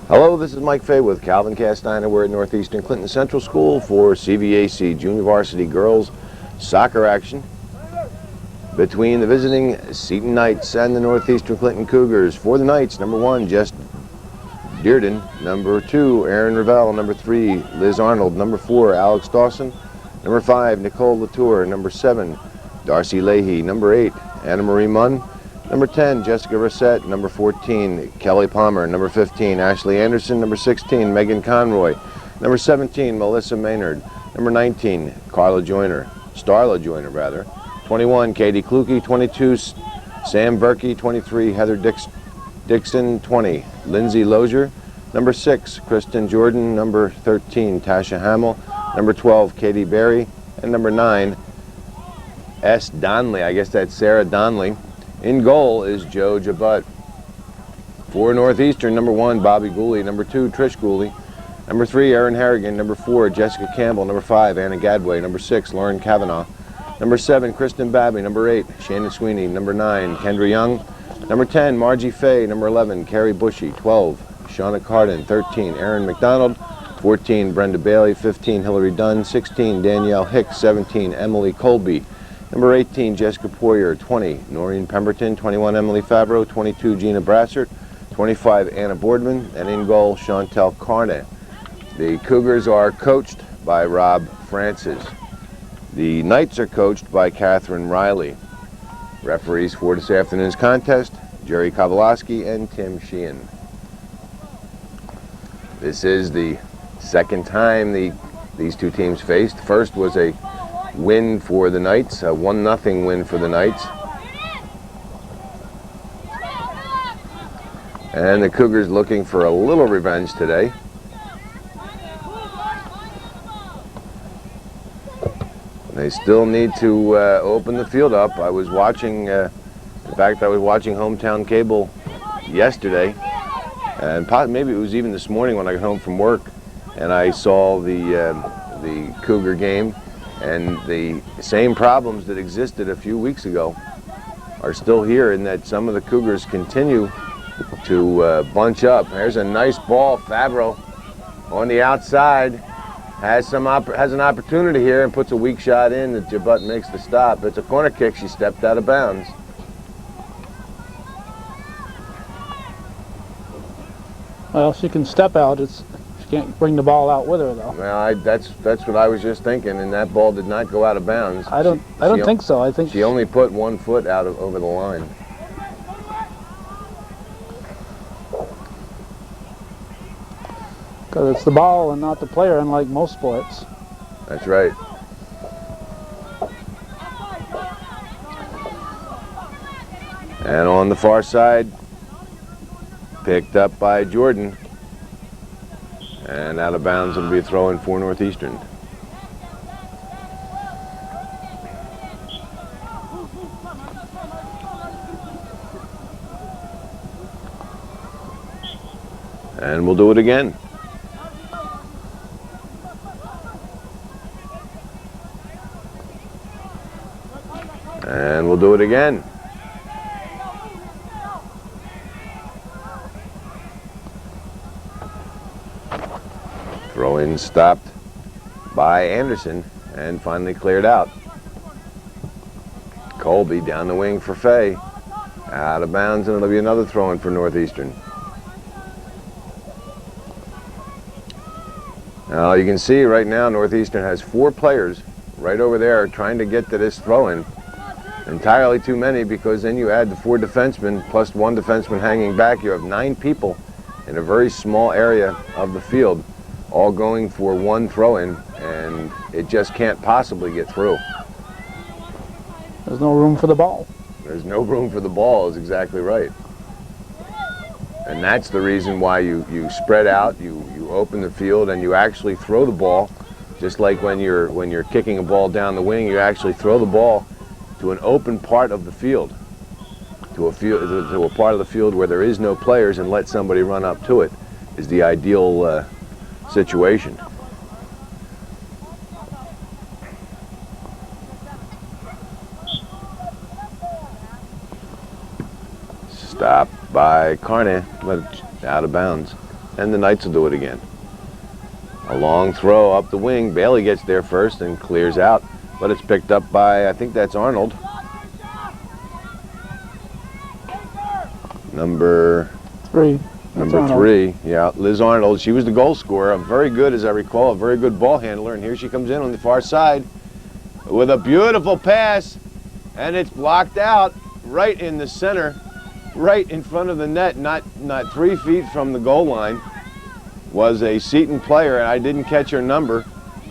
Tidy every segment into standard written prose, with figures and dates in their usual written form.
Hello, this is Mike Fay with Calvin Castiner. We're at Northeastern Clinton Central School for CVAC Junior Varsity Girls Soccer action between the visiting Seton Knights and the Northeastern Clinton Cougars. For the Knights, number 1, Jess Dearden. Number 2, Erin Ravel. Number 3, Liz Arnold. Number 4, Alex Dawson. Number 5, Nicole Latour. Number 7, Darcy Leahy. Number 8, Anna Marie Munn. Number 10, Jessica Rissette. Number 14, Kelly Palmer. Number 15, Ashley Anderson. Number 16, Megan Conroy. Number 17, Melissa Maynard. Number 19, Starla Joyner. 21, Katie Kluke. 22, Sam Berkey. 23, Heather Dixon. 20, Lindsay Lozier. Number 6, Kristen Jordan. Number 13, Tasha Hamill. Number 12, Katie Berry. And number 9, S. Donley. I guess that's Sarah Donley. In goal is Joe Jabut. For Northeastern, number 1, Bobby Gooley. Number 2, Trish Gooley. Number 3, Erin Harrigan. Number 4, Jessica Campbell. Number 5, Anna Gadway. Number 6, Lauren Kavanaugh. Number 7, Kristen Babby. Number 8, Shannon Sweeney. Number 9, Kendra Young. Number 10, Margie Fay. Number 11, Carrie Bushy. 12, Shauna Cardin. 13, Erin McDonald. 14, Brenda Bailey. 15, Hillary Dunn. 16, Danielle Hicks. 17, Emily Colby. Number 18, Jessica Poirier. 20, Noreen Pemberton. 21, Emily Favreau. 22, Gina Brassert. 25, Anna Boardman. And in goal, Chantel Carne. The Cougars are coached by Rob Francis. The Knights are coached by Catherine Riley. Referees for this afternoon's contest, Jerry Kowalski and Tim Sheehan. This is the second time these two teams faced. First was a win for the Knights, a 1-0 win for the Knights. And the Cougars looking for a little revenge today. They still need to open the field up. I was watching, in fact, I was watching Hometown Cable yesterday, and maybe it was even this morning when I got home from work, and I saw the Cougar game. And the same problems that existed a few weeks ago are still here, in that some of the Cougars continue to bunch up. There's a nice ball. Favreau on the outside has an opportunity here and puts a weak shot in that Jabut makes the stop. It's a corner kick. She stepped out of bounds. Well, she can step out. She can't bring the ball out with her, though. Well, that's what I was just thinking, and that ball did not go out of bounds. I don't think so. I think she only put 1 foot over the line. Because it's the ball and not the player, unlike most sports. That's right. And on the far side, picked up by Jordan. And out of bounds, it'll be a throw-in for Northeastern. And we'll do it again. And we'll do it again. Throw-in stopped by Anderson and finally cleared out. Colby down the wing for Fay. Out of bounds, and it'll be another throw-in for Northeastern. Now you can see right now Northeastern has 4 players right over there trying to get to this throw-in. Entirely too many, because then you add the 4 defensemen plus 1 defenseman hanging back. You have 9 people in a very small area of the field, all going for 1 throw-in, and it just can't possibly get through. There's no room for the ball. There's no room for the ball is exactly right. And that's the reason why you spread out, you open the field, and you actually throw the ball, just like when you're kicking a ball down the wing, you actually throw the ball to an open part of the field, to a part of the field where there is no players, and let somebody run up to it is the ideal situation. Stopped by Carne, but out of bounds. and the Knights will do it again. A long throw up the wing. Bailey gets there first and clears out, but it's picked up by, I think that's Arnold. Number 3. Number 3, yeah, Liz Arnold. She was the goal scorer. Very good, as I recall, a very good ball handler. And here she comes in on the far side with a beautiful pass, and it's blocked out right in the center, right in front of the net, not 3 feet from the goal line. Was a Seton player, and I didn't catch her number,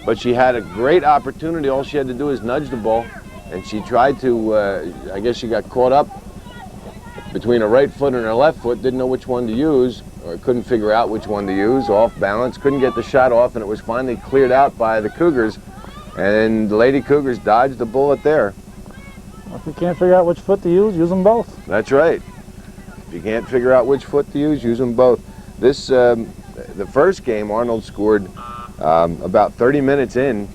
but she had a great opportunity. All she had to do is nudge the ball, and she tried to, I guess she got caught up between her right foot and her left foot, didn't know which one to use, or couldn't figure out which one to use, off balance, couldn't get the shot off, and it was finally cleared out by the Cougars, and the Lady Cougars dodged the bullet there. Well, if you can't figure out which foot to use them both. That's right. If you can't figure out which foot to use them both. This, the first game, Arnold scored about 30 minutes in,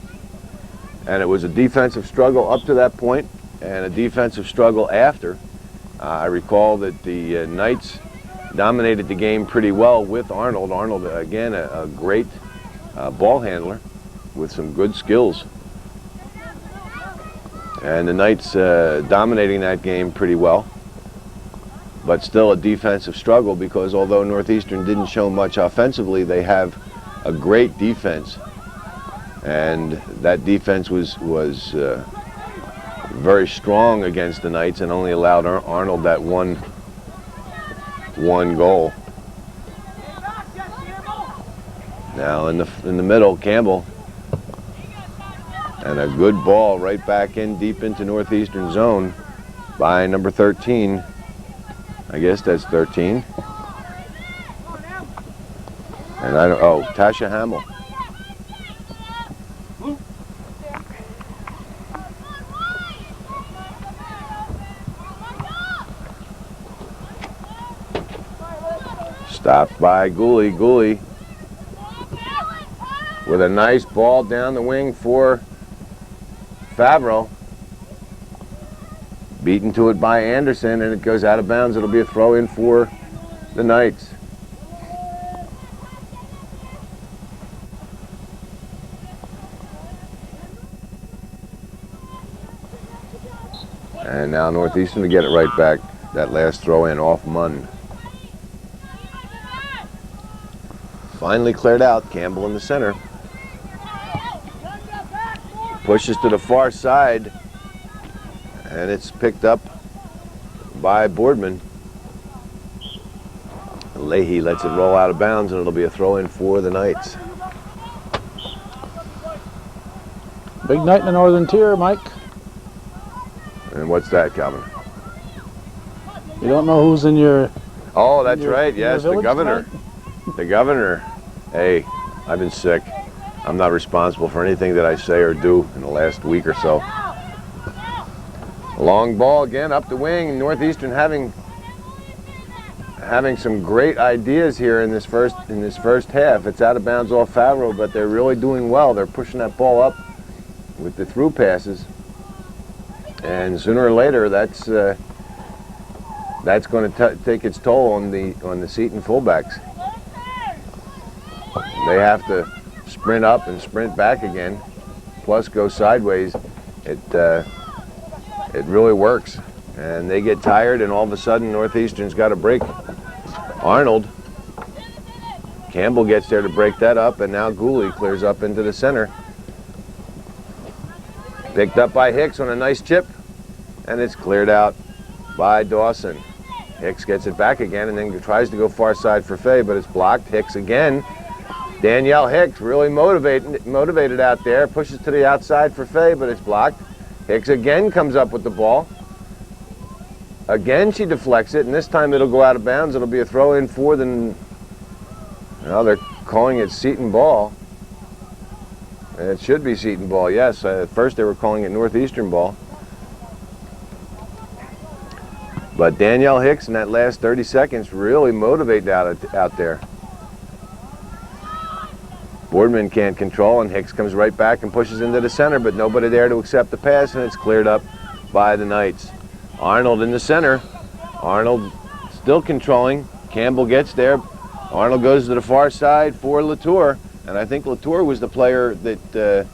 and it was a defensive struggle up to that point, and a defensive struggle after. I recall that the Knights dominated the game pretty well with Arnold. Arnold, again, a great ball handler with some good skills. And the Knights dominating that game pretty well, but still a defensive struggle, because although Northeastern didn't show much offensively, they have a great defense. And that defense was very strong against the Knights, and only allowed Arnold that one goal. Now in the middle, Campbell, and a good ball right back in deep into Northeastern zone by number 13. I guess that's 13. And Tasha Hamill. Stopped by Gooley. Gooley with a nice ball down the wing for Favreau. Beaten to it by Anderson, and it goes out of bounds. It'll be a throw in for the Knights. And now Northeastern to get it right back. That last throw in off Munn. Finally cleared out. Campbell in the center. Pushes to the far side, and it's picked up by Boardman. Leahy lets it roll out of bounds, and it'll be a throw in for the Knights. Big night in the northern tier, Mike. And what's that, Calvin? You don't know who's in your... Oh, that's right. Yes, the governor. Tonight? The governor. Hey, I've been sick. I'm not responsible for anything that I say or do in the last week or so. Long ball again up the wing. Northeastern having some great ideas here in this first half. It's out of bounds off Favreau, but they're really doing well. They're pushing that ball up with the through passes, and sooner or later that's going to take its toll on the Seton fullbacks. They have to sprint up and sprint back again, plus go sideways. It really works, and they get tired, and all of a sudden Northeastern's got a break. Arnold, Campbell gets there to break that up, and now Gooley clears up into the center. Picked up by Hicks on a nice chip, and it's cleared out by Dawson. Hicks gets it back again, and then tries to go far side for Fay, but it's blocked. Hicks again. Danielle Hicks really motivated out there, pushes to the outside for Fay, but it's blocked. Hicks again comes up with the ball. Again she deflects it, and this time it'll go out of bounds. It'll be a throw in for the, well, they're calling it Seton ball. It should be Seton ball, yes. At first they were calling it Northeastern ball. But Danielle Hicks in that last 30 seconds really motivated out there. Boardman can't control, and Hicks comes right back and pushes into the center, but nobody there to accept the pass, and it's cleared up by the Knights. Arnold in the center. Arnold still controlling. Campbell gets there, Arnold goes to the far side for Latour, and I think Latour was the player that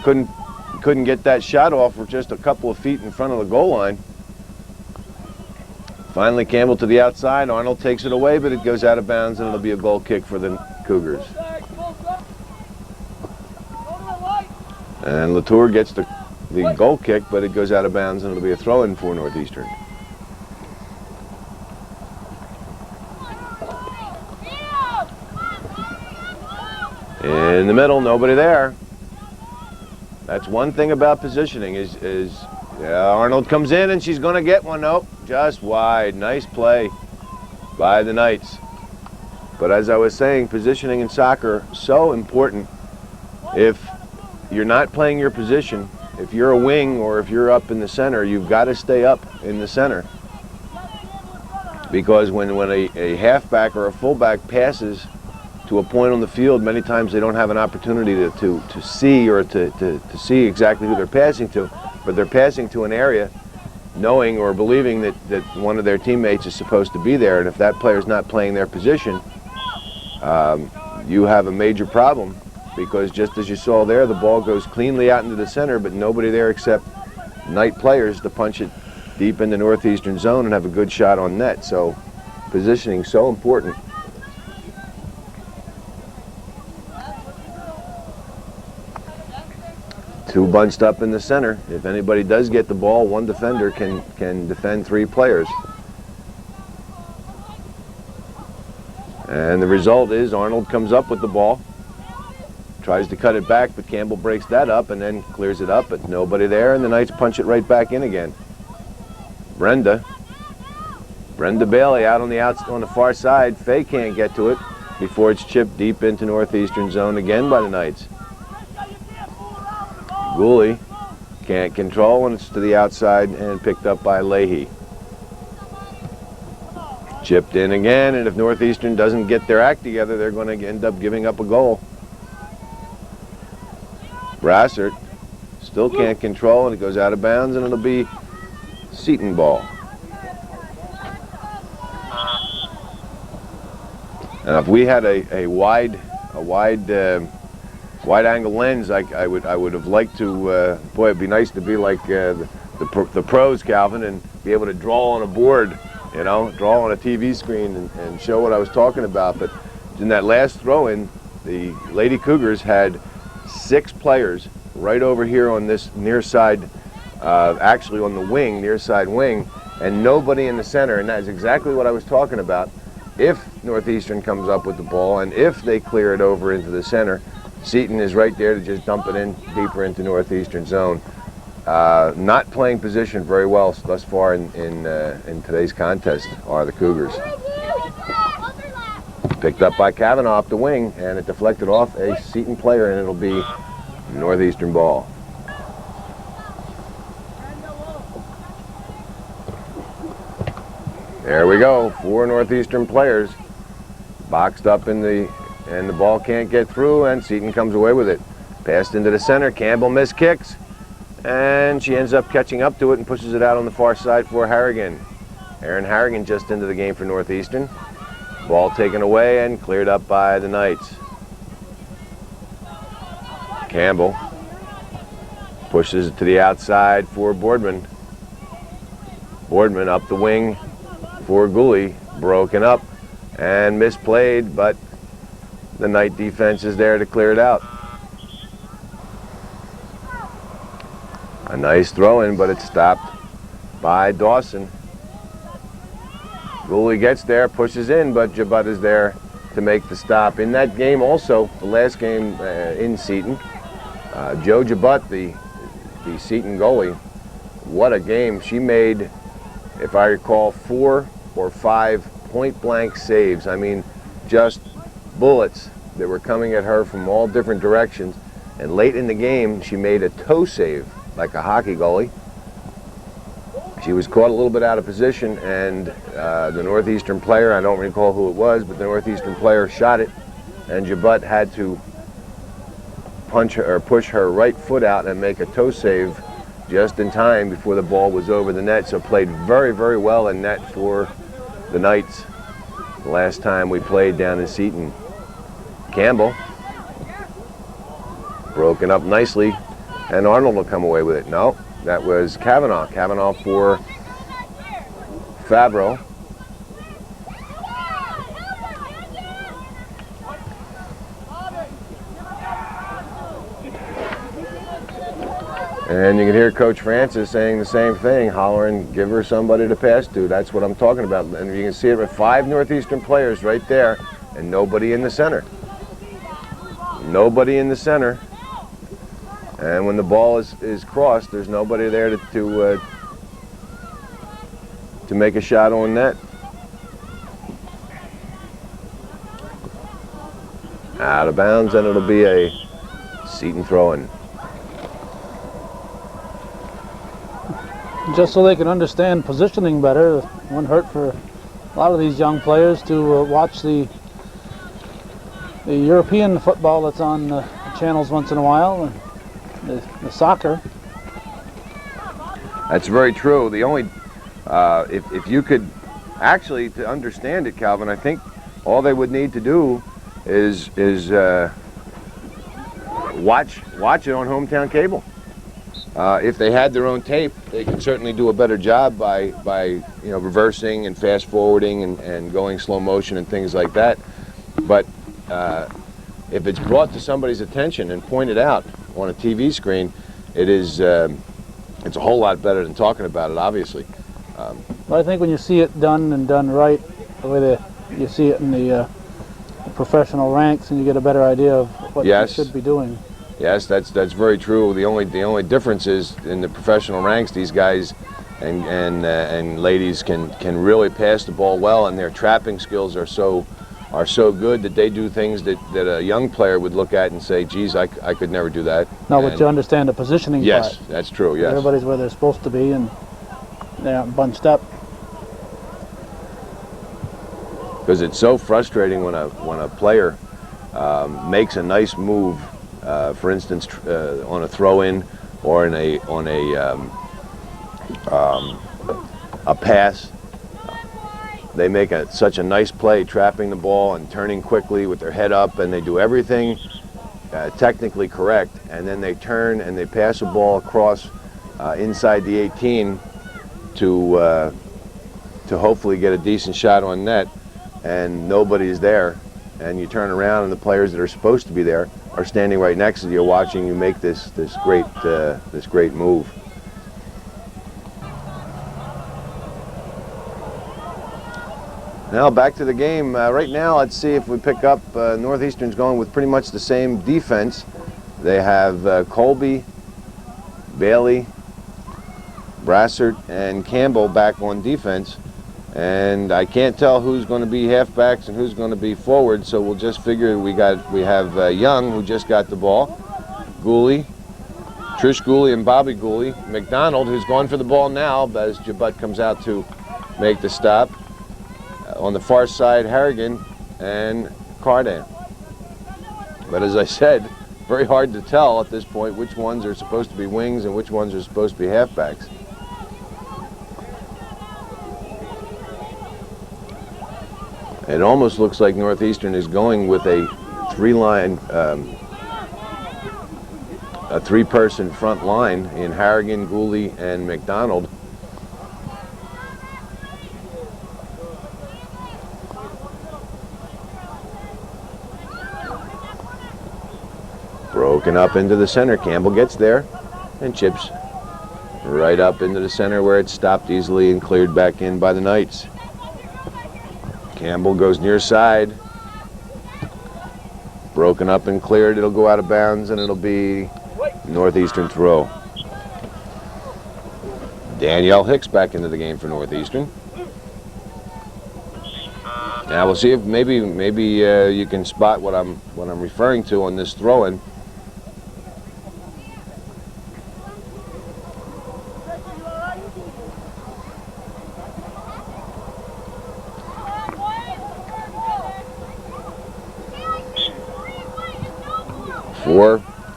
couldn't get that shot off for just a couple of feet in front of the goal line. Finally, Campbell to the outside. Arnold takes it away, but it goes out of bounds, and it'll be a goal kick for the Cougars. And Latour gets the goal kick, but it goes out of bounds, and it'll be a throw-in for Northeastern. In the middle, nobody there. That's one thing about positioning is Arnold comes in and she's going to get one. Nope, just wide. Nice play by the Knights. But as I was saying, positioning in soccer so important. If you're not playing your position, if you're a wing or if you're up in the center, you've got to stay up in the center. Because when a halfback or a fullback passes to a point on the field, many times they don't have an opportunity to see or to see exactly who they're passing to, but they're passing to an area knowing or believing that one of their teammates is supposed to be there, and if that player's not playing their position, you have a major problem, because just as you saw there, the ball goes cleanly out into the center, but nobody there except Knight players to punch it deep in the Northeastern zone and have a good shot on net. So positioning so important. Two bunched up in the center. If anybody does get the ball, one defender can defend three players. And the result is Arnold comes up with the ball, tries to cut it back, but Campbell breaks that up and then clears it up, but nobody there, and the Knights punch it right back in again. Brenda Bailey out on the far side. Faye can't get to it before it's chipped deep into Northeastern zone again by the Knights. Gooley can't control when it's to the outside and picked up by Leahy. Chipped in again, and if Northeastern doesn't get their act together, they're going to end up giving up a goal. Brassert still can't control, and it goes out of bounds, and it'll be Seton ball. And if we had a wide angle lens, I would have liked to. Boy, it'd be nice to be like the pros, Calvin, and be able to draw on a board, you know, draw on a TV screen and show what I was talking about. But in that last throw-in, the Lady Cougars had 6 players right over here on this near side, actually on the wing, near side wing, and nobody in the center. And that's exactly what I was talking about. If Northeastern comes up with the ball and if they clear it over into the center, Seton is right there to just dump it in deeper into Northeastern zone. Not playing position very well thus far in today's contest are the Cougars. Picked up by Kavanaugh off the wing, and it deflected off a Seton player, and it'll be Northeastern ball. There we go, 4 Northeastern players boxed up and the ball can't get through, and Seton comes away with it. Passed into the center, Campbell missed kicks, and she ends up catching up to it and pushes it out on the far side for Harrigan. Erin Harrigan just into the game for Northeastern. Ball taken away and cleared up by the Knights. Campbell pushes it to the outside for Boardman. Boardman up the wing for Gooley, broken up and misplayed, but the Knight defense is there to clear it out. A nice throw-in, but it's stopped by Dawson. Gooley gets there, pushes in, but Jabut is there to make the stop. In that game also, the last game in Seton, Joe Jabut, the Seton goalie, what a game. She made, if I recall, 4 or 5 point-blank saves. I mean, just bullets that were coming at her from all different directions. And late in the game, she made a toe save, like a hockey goalie. She was caught a little bit out of position, and the Northeastern player, I don't recall who it was, but the Northeastern player shot it, and Jabut had to punch her, or push her right foot out and make a toe save just in time before the ball was over the net. So played very, very well in net for the Knights. last time we played down in Seton. Campbell. Broken up nicely, and Arnold will come away with it. No, that was Kavanaugh. Kavanaugh for Fabro. And you can hear Coach Francis saying the same thing, hollering, give her somebody to pass to. That's what I'm talking about. And you can see it with 5 Northeastern players right there and nobody in the center. Nobody in the center. And when the ball is crossed, there's nobody there to make a shot on net. Out of bounds, and it'll be a Seton throw-in. Just so they can understand positioning better, it wouldn't hurt for a lot of these young players to watch the European football that's on channels once in a while, and the soccer. That's very true. The only, if you could actually, to understand it, Calvin, I think all they would need to do is watch it on hometown cable. If they had their own tape, they could certainly do a better job by reversing and fast forwarding and going slow motion and things like that. But if it's brought to somebody's attention and pointed out on a TV screen, it's a whole lot better than talking about it, obviously. Well, I think when you see it done and done right, the way you see it in the professional ranks, and you get a better idea of what you should be doing. Yes, that's very true. The only difference is in the professional ranks, these guys and ladies can really pass the ball well, and their trapping skills are so good that they do things that a young player would look at and say, geez, I could never do that. No, but you understand the positioning part. Yes, that's true, yes. Everybody's where they're supposed to be, and they're not bunched up. Because it's so frustrating when a player makes a nice move, for instance, on a throw-in or on a pass. They make such a nice play, trapping the ball and turning quickly with their head up, and they do everything technically correct, and then they turn and they pass a ball across inside the 18 to hopefully get a decent shot on net, and nobody's there, and you turn around and the players that are supposed to be there are standing right next to you, watching you make this great move. Now back to the game. Right now, let's see if we pick up. Northeastern's going with pretty much the same defense. They have Colby, Bailey, Brassert, and Campbell back on defense. And I can't tell who's going to be halfbacks and who's going to be forward, so we'll just figure we have Young, who just got the ball, Gooley, Trish Gooley and Bobby Gooley, McDonald, who's going for the ball now as Jabut comes out to make the stop. On the far side, Harrigan and Cardan. But as I said, very hard to tell at this point which ones are supposed to be wings and which ones are supposed to be halfbacks. It almost looks like Northeastern is going with a three-person front line in Harrigan, Gooley, and McDonald. Broken up into the center. Campbell gets there and chips right up into the center where it stopped easily and cleared back in by the Knights. Campbell goes near side. Broken up and cleared. It'll go out of bounds, and it'll be Northeastern throw. Danielle Hicks back into the game for Northeastern. Now we'll see if maybe you can spot what I'm referring to on this throw-in.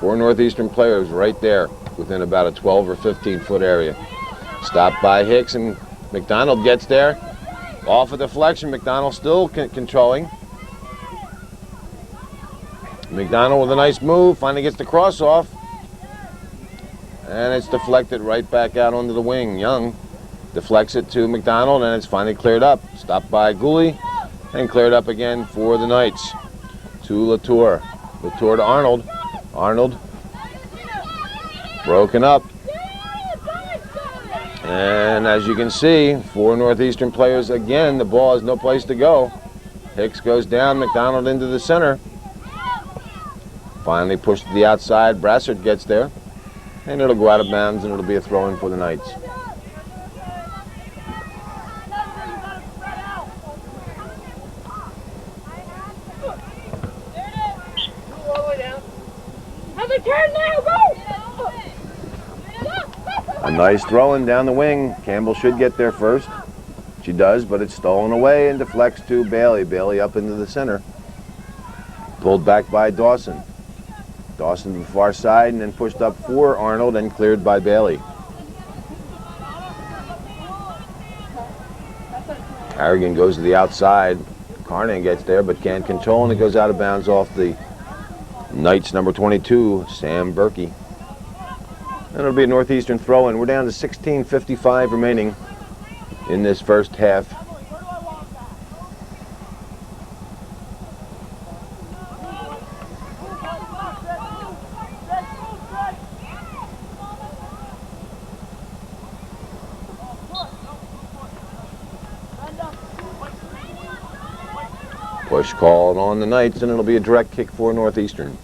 Four Northeastern players right there within about a 12 or 15 foot area. Stopped by Hicks, and McDonald gets there Off a deflection, McDonald still controlling. McDonald with a nice move, finally gets the cross off. And it's deflected right back out onto the wing. Young deflects it to McDonald, and it's finally cleared up. Stopped by Gooley, and cleared up again for the Knights. To Latour. Latour to Arnold. Arnold broken up. And as you can see, 4 Northeastern players again. The ball has no place to go. Hicks goes down, McDonald into the center. Finally pushed to the outside. Brassard gets there. And it'll go out of bounds, and it'll be a throw-in for the Knights. A nice throw-in down the wing. Campbell should get there first. She does, but it's stolen away and deflects to Bailey. Bailey up into the center. Pulled back by Dawson. Dawson to the far side and then pushed up for Arnold and cleared by Bailey. Harrigan goes to the outside. Carnan gets there but can't control, and it goes out of bounds off the Knights number 22, Sam Berkey. And it'll be a Northeastern throw-in. We're down to 16:55 remaining in this first half. Push called on the Knights, and it'll be a direct kick for Northeastern.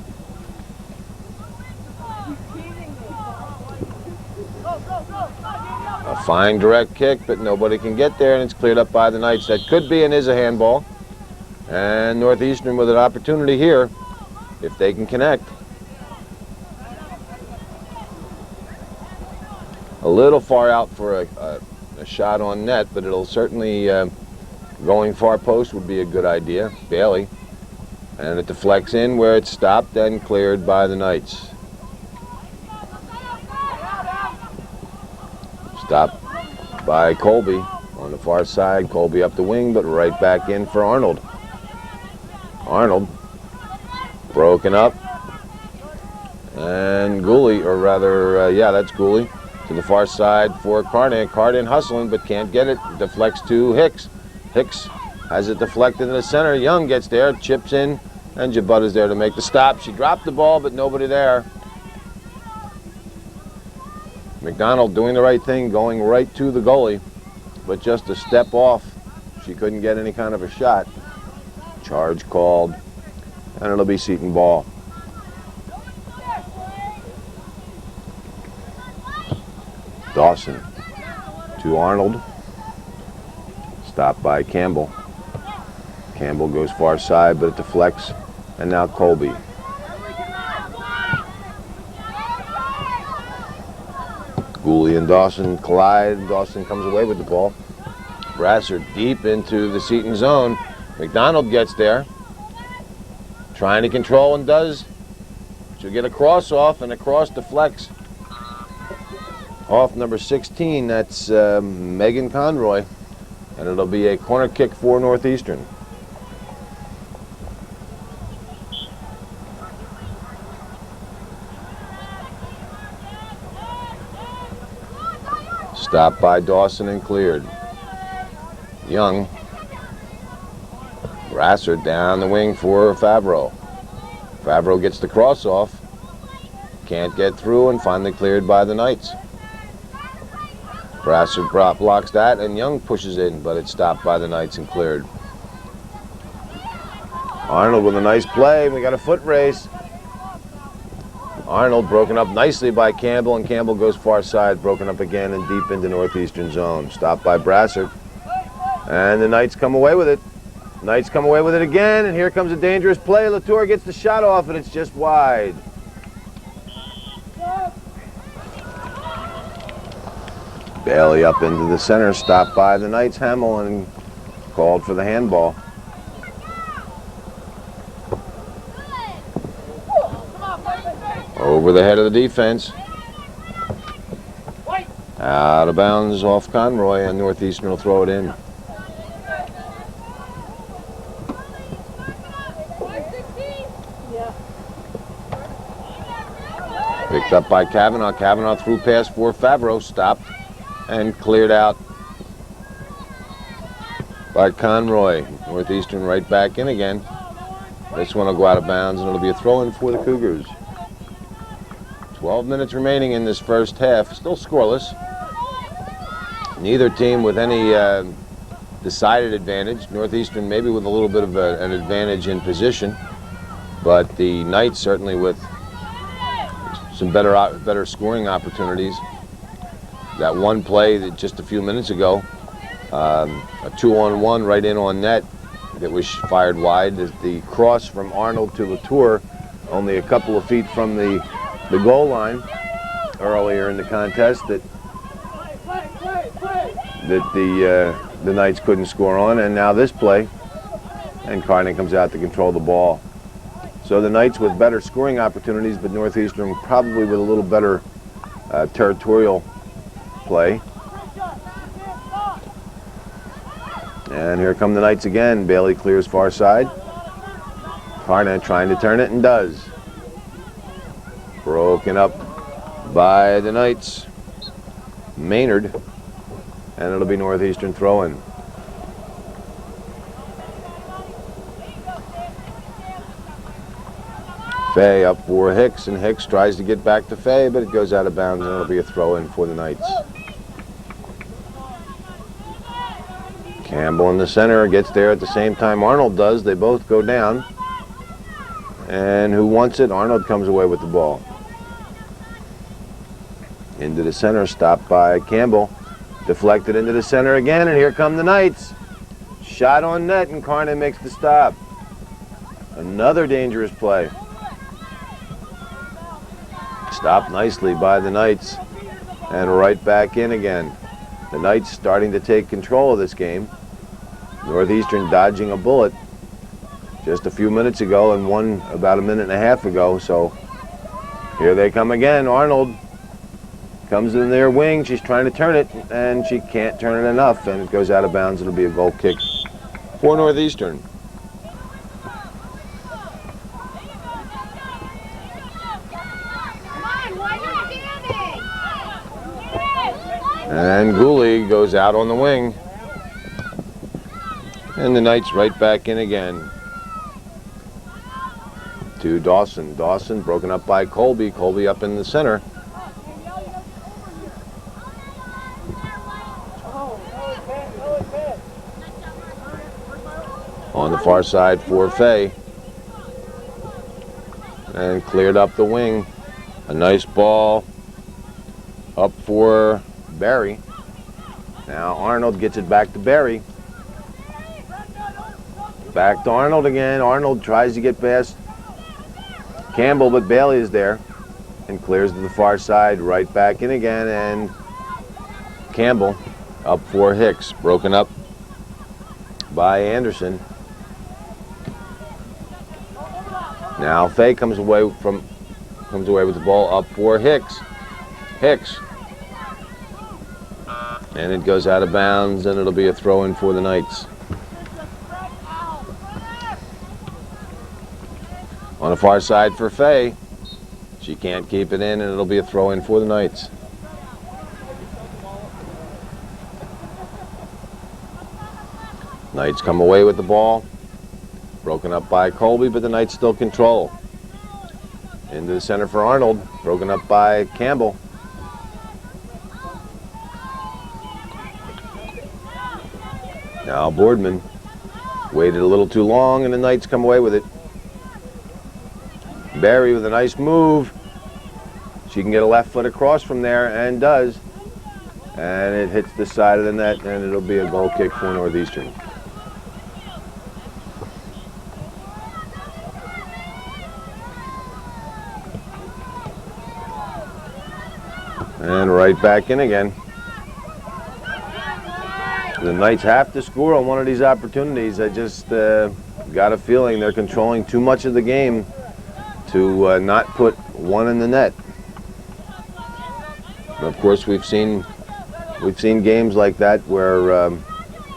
A fine direct kick, but nobody can get there, and it's cleared up by the Knights. That could be and is a handball. And Northeastern with an opportunity here, if they can connect. A little far out for a shot on net, but it'll certainly, going far post would be a good idea. Bailey. And it deflects in where it's stopped and cleared by the Knights. Stopped by Colby on the far side. Colby up the wing, but right back in for Arnold. Arnold broken up. And Gooley, or rather, yeah, that's Gooley. To the far side for Carnan. Carnan hustling, but can't get it. Deflects to Hicks. Hicks has it deflected in the center. Young gets there, chips in, and Jabutta's there to make the stop. She dropped the ball, but nobody there. McDonald doing the right thing, going right to the goalie, but just a step off. She couldn't get any kind of a shot. Charge called, and it'll be Seton ball. Dawson to Arnold. Stopped by Campbell. Campbell goes far side, but it deflects, and now Colby. Gooley and Dawson collide. Dawson comes away with the ball. Brassard deep into the Seton zone. McDonald gets there. Trying to control and does. She'll get a cross off, and a cross deflects off number 16. That's Megan Conroy. And it'll be a corner kick for Northeastern. Stopped by Dawson and cleared. Young. Brassard down the wing for Favreau. Favreau gets the cross off. Can't get through, and finally cleared by the Knights. Brassard blocks that, and Young pushes in, but it's stopped by the Knights and cleared. Arnold with a nice play. We got a foot race. Arnold broken up nicely by Campbell, and Campbell goes far side, broken up again and deep into Northeastern zone. Stopped by Brassard. And the Knights come away with it. Knights come away with it again, and here comes a dangerous play. Latour gets the shot off, and it's just wide. Bailey up into the center, stopped by the Knights. Hamill and called for the handball. Over the head of the defense. Out of bounds off Conroy, and Northeastern will throw it in. Picked up by Kavanaugh. Kavanaugh threw past for Favreau, stopped and cleared out by Conroy. Northeastern right back in again. This one will go out of bounds and it'll be a throw-in for the Cougars. 12 minutes remaining in this first half, still scoreless. Neither team with any decided advantage. Northeastern maybe with a little bit of an advantage in position, but the Knights certainly with some better scoring opportunities. That one play that just a few minutes ago, a 2-on-1 right in on net that was fired wide. The cross from Arnold to Latour, only a couple of feet from the goal line earlier in the contest that the Knights couldn't score on, and now this play, and Carney comes out to control the ball. So the Knights with better scoring opportunities, but Northeastern probably with a little better territorial play. And here come the Knights again. Bailey clears far side. Carney trying to turn it and does. Broken up by the Knights. Maynard. And it'll be Northeastern throw-in. Fay up for Hicks, and Hicks tries to get back to Fay, but it goes out of bounds, and it'll be a throw-in for the Knights. Campbell in the center gets there at the same time Arnold does. They both go down. And who wants it? Arnold comes away with the ball. Into the center, stopped by Campbell. Deflected into the center again, and here come the Knights. Shot on net, and Carney makes the stop. Another dangerous play. Stopped nicely by the Knights, and right back in again. The Knights starting to take control of this game. Northeastern dodging a bullet just a few minutes ago and one about a minute and a half ago, so here they come again. Arnold comes in their wing. She's trying to turn it, and she can't turn it enough, and it goes out of bounds. It'll be a goal kick for Northeastern. And Gooley goes out on the wing. And the Knights right back in again. To Dawson. Dawson broken up by Colby. Colby up in the center. On the far side for Fay. And cleared up the wing. A nice ball up for Barry. Now Arnold gets it back to Barry. Back to Arnold again. Arnold tries to get past Campbell, but Bailey is there and clears to the far side. Right back in again, and Campbell up for Hicks. Broken up by Anderson. Now Fay comes away with the ball up for Hicks. Hicks. And it goes out of bounds, and it'll be a throw-in for the Knights. On the far side for Fay. She can't keep it in, and it'll be a throw-in for the Knights. Knights come away with the ball. Broken up by Colby, but the Knights still control. Into the center for Arnold. Broken up by Campbell. Now Boardman waited a little too long, and the Knights come away with it. Barry with a nice move. She can get a left foot across from there, and does. And it hits the side of the net, and it'll be a goal kick for Northeastern. And right back in again. The Knights have to score on one of these opportunities. I just got a feeling they're controlling too much of the game to not put one in the net. And of course, we've seen games like that where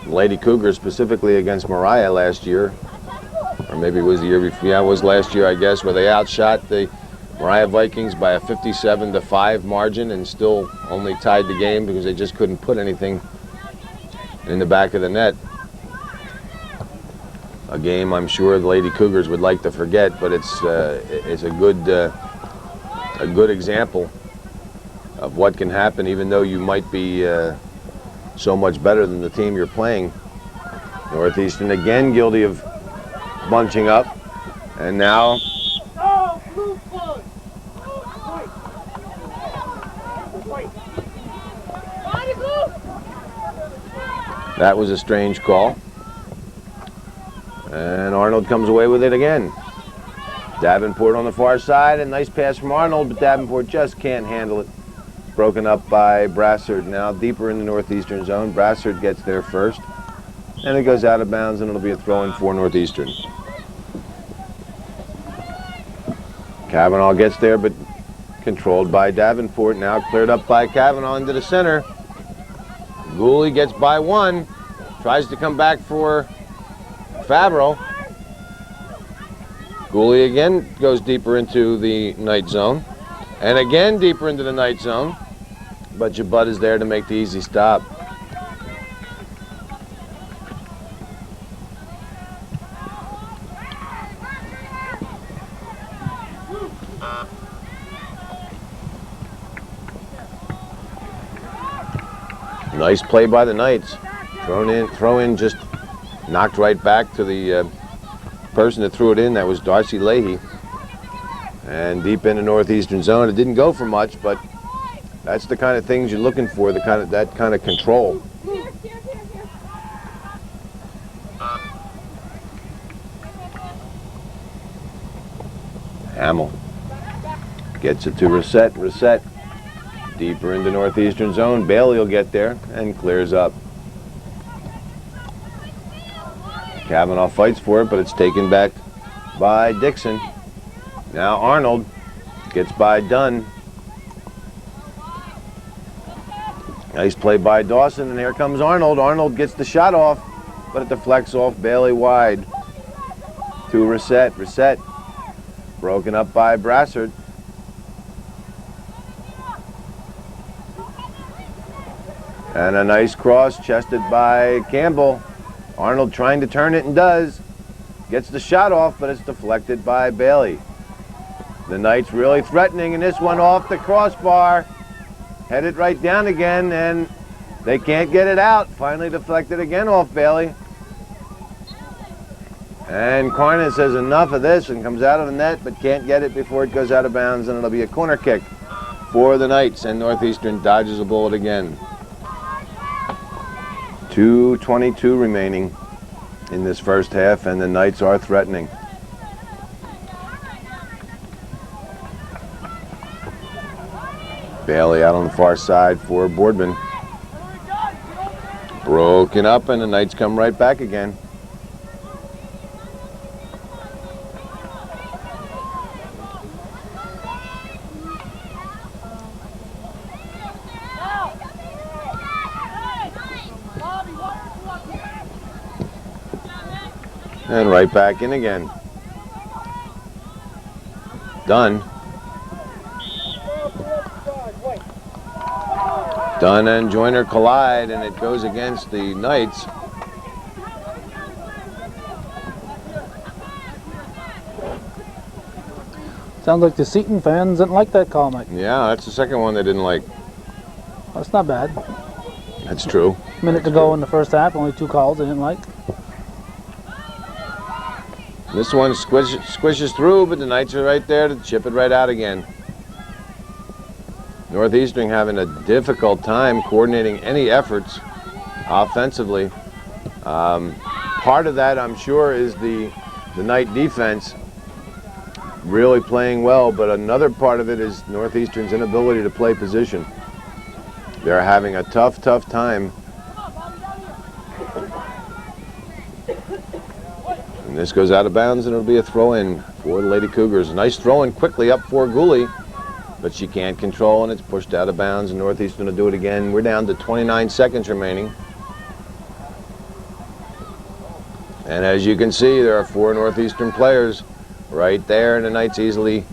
Lady Cougars, specifically against Mariah last year, or maybe it was the year before. Yeah, it was last year, I guess, where they outshot the Mariah Vikings by a 57-5 margin, and still only tied the game because they just couldn't put anything in the back of the net. A game I'm sure the Lady Cougars would like to forget, but it's a good example of what can happen, even though you might be so much better than the team you're playing. Northeastern again guilty of bunching up, and now that was a strange call. And Arnold comes away with it again. Davenport on the far side, a nice pass from Arnold, but Davenport just can't handle it. Broken up by Brassard. Now deeper in the Northeastern zone. Brassard gets there first, and it goes out of bounds, and it'll be a throw-in for Northeastern. Kavanaugh gets there, but controlled by Davenport. Now cleared up by Kavanaugh into the center. Gooley gets by one, tries to come back for Favreau. Gooley again goes deeper into the Knight zone, and again deeper into the Knight zone, but Jabut is there to make the easy stop. Nice play by the Knights. Throw in just knocked right back to the person that threw it in. That was Darcy Leahy. And deep in the Northeastern zone. It didn't go for much, but that's the kind of things you're looking for, that kind of control. Hamill gets it to Reset. Deeper into Northeastern zone. Bailey will get there and clears up. Kavanaugh fights for it, but it's taken back by Dixon. Now Arnold gets by Dunn. Nice play by Dawson, and here comes Arnold. Arnold gets the shot off, but it deflects off Bailey wide to Reset. Broken up by Brassard. And a nice cross chested by Campbell. Arnold trying to turn it and does. Gets the shot off, but it's deflected by Bailey. The Knights really threatening, and this one off the crossbar. Headed right down again, and they can't get it out. Finally deflected again off Bailey. And Carnan says enough of this and comes out of the net, but can't get it before it goes out of bounds, and it'll be a corner kick for the Knights, and Northeastern dodges a bullet again. 2:22 remaining in this first half, and the Knights are threatening. Bailey out on the far side for Boardman. Broken up, and the Knights come right back again. And right back in again. Dunn and Joyner collide, and it goes against the Knights. Sounds like the Seton fans didn't like that call, Mike. Yeah, that's the second one they didn't like. That's not bad. That's true. Minute to go in the first half, only 2 calls they didn't like. This one squishes through, but the Knights are right there to chip it right out again. Northeastern having a difficult time coordinating any efforts offensively. Part of that, I'm sure, is the Knight defense really playing well, but another part of it is Northeastern's inability to play position. They're having a tough time. And this goes out of bounds, and it'll be a throw-in for the Lady Cougars. Nice throw-in quickly up for Gooley, but she can't control, and it's pushed out of bounds, and Northeastern will do it again. We're down to 29 seconds remaining. And as you can see, there are 4 Northeastern players right there, and the Knights easily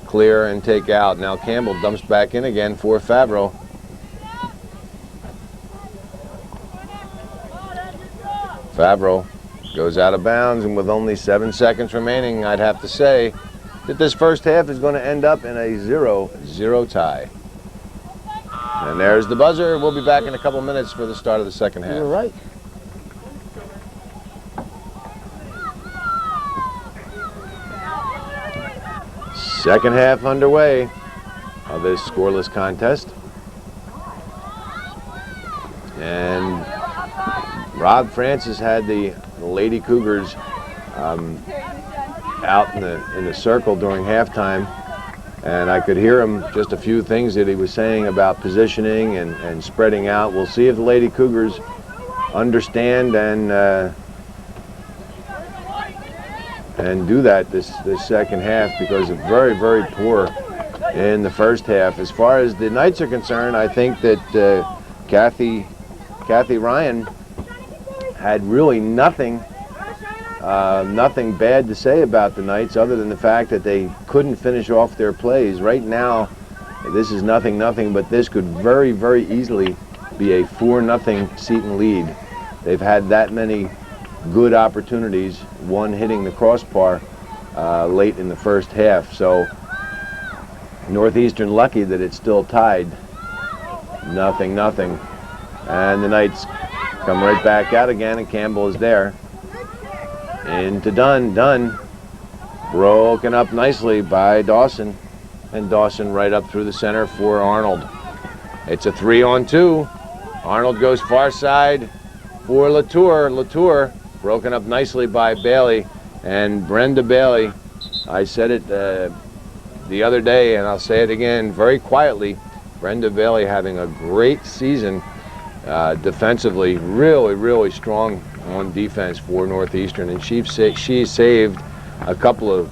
clear and take out. Now Campbell dumps back in again for Favreau. Favreau goes out of bounds, and with only 7 seconds remaining, I'd have to say that this first half is going to end up in a 0-0 tie. And there's the buzzer. We'll be back in a couple minutes for the start of the second half. You're right. Second half underway of this scoreless contest. And Rob Francis had the Lady Cougars out in the circle during halftime, and I could hear him, just a few things that he was saying about positioning and spreading out. We'll see if the Lady Cougars understand and do that this second half, because it's very, very poor in the first half. As far as the Knights are concerned, I think that Kathy Ryan had really nothing bad to say about the Knights, other than the fact that they couldn't finish off their plays. Right now, this is 0-0, but this could very, very easily be a 4-0 Seton lead. They've had that many good opportunities, one hitting the crossbar late in the first half. So Northeastern lucky that it's still tied 0-0. And the Knights come right back out again, and Campbell is there. Into Dunn. Dunn broken up nicely by Dawson. And Dawson right up through the center for Arnold. It's a 3-on-2. Arnold goes far side for Latour. Latour broken up nicely by Bailey. And Brenda Bailey, I said it the other day, and I'll say it again very quietly, Brenda Bailey having a great season defensively, really, really strong on defense for Northeastern, and she saved a couple of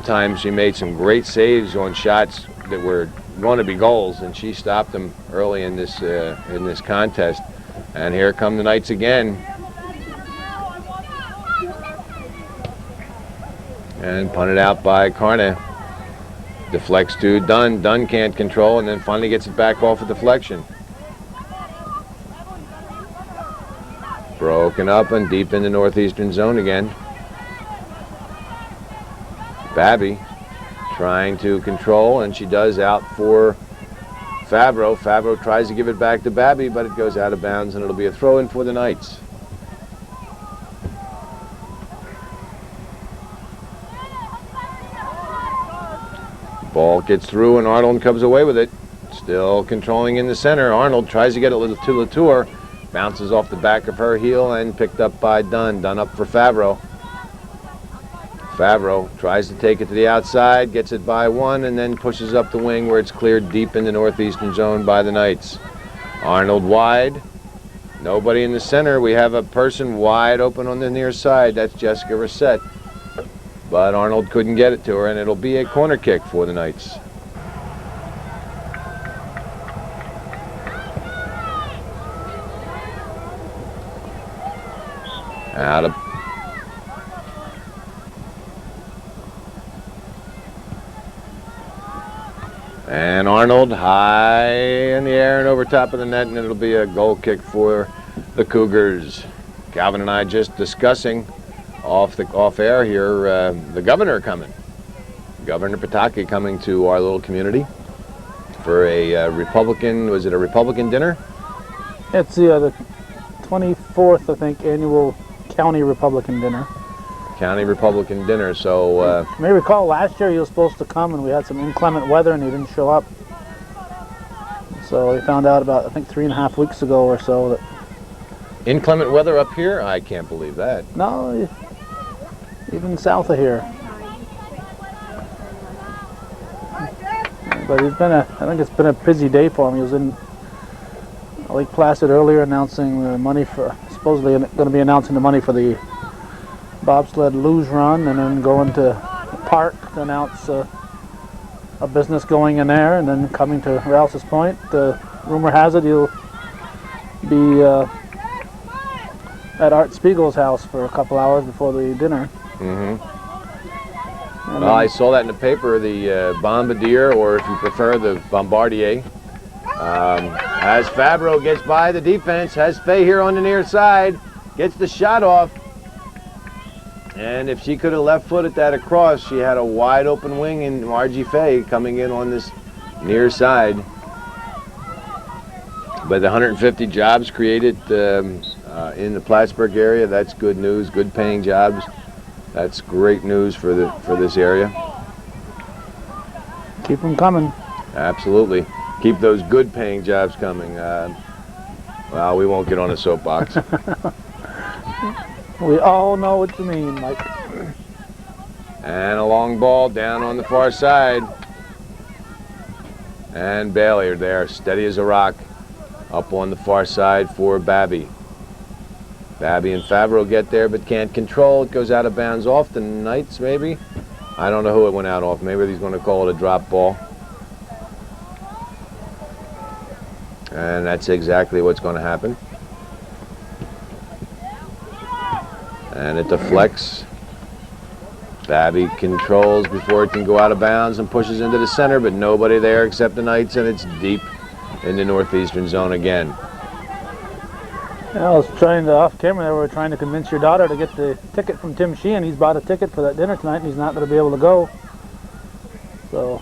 times. She made some great saves on shots that were going to be goals, and she stopped them early in this contest. And here come the Knights again, and punted out by Carna. Deflects to Dunn. Dunn can't control, and then finally gets it back off a deflection. Broken up and deep in the Northeastern zone again. Babby trying to control, and she does, out for Favreau. Favreau tries to give it back to Babby, but it goes out of bounds, and it'll be a throw-in for the Knights. Ball gets through, and Arnold comes away with it. Still controlling in the center. Arnold tries to get it to Latour. Bounces off the back of her heel and picked up by Dunn. Dunn up for Favreau. Favreau tries to take it to the outside, gets it by one, and then pushes up the wing where it's cleared deep in the Northeastern zone by the Knights. Arnold wide. Nobody in the center. We have a person wide open on the near side. That's Jessica Reset. But Arnold couldn't get it to her, and it'll be a corner kick for the Knights. Out of and Arnold high in the air and over top of the net, and it'll be a goal kick for the Cougars. Calvin and I just discussing off air here, the governor coming. Governor Pataki coming to our little community for a Republican, was it a Republican dinner? It's the 24th, I think, annual County Republican dinner. County Republican dinner. So you may recall last year he was supposed to come, and we had some inclement weather and he didn't show up. So we found out about, I think, 3.5 weeks ago or so that inclement weather up here? I can't believe that. No, even south of here. But I think it's been a busy day for him. He was in Lake Placid earlier announcing the money for, supposedly going to be announcing the money for the bobsled luge run, and then going to the park to announce a business going in there, and then coming to Rouse's Point. Rumor has it he'll be at Art Spiegel's house for a couple hours before the dinner. And Well, I saw that in the paper, the Bombardier, or if you prefer, the Bombardier. As Fabro gets by the defense, has Faye here on the near side, gets the shot off. And if she could have left-footed that across, she had a wide open wing in Margie Faye coming in on this near side. But the 150 jobs created in the Plattsburgh area, that's good news, good paying jobs. That's great news for this area. keep them coming. Absolutely. Keep those good paying jobs coming. Well, we won't get on a soapbox. We all know what you mean, Mike. And a long ball down on the far side. And Bailey are there, steady as a rock, up on the far side for Babby. Babby and Favreau get there but can't control. It goes out of bounds off the Knights, maybe. I don't know who it went out off. Maybe he's going to call it a drop ball. And that's exactly what's going to happen. And it deflects. Babby controls before it can go out of bounds and pushes into the center, but nobody there except the Knights, and it's deep in the Northeastern zone again. Yeah, I was trying to, off camera there, we were trying to convince your daughter to get the ticket from Tim Sheehan. He's bought a ticket for that dinner tonight, and he's not going to be able to go. So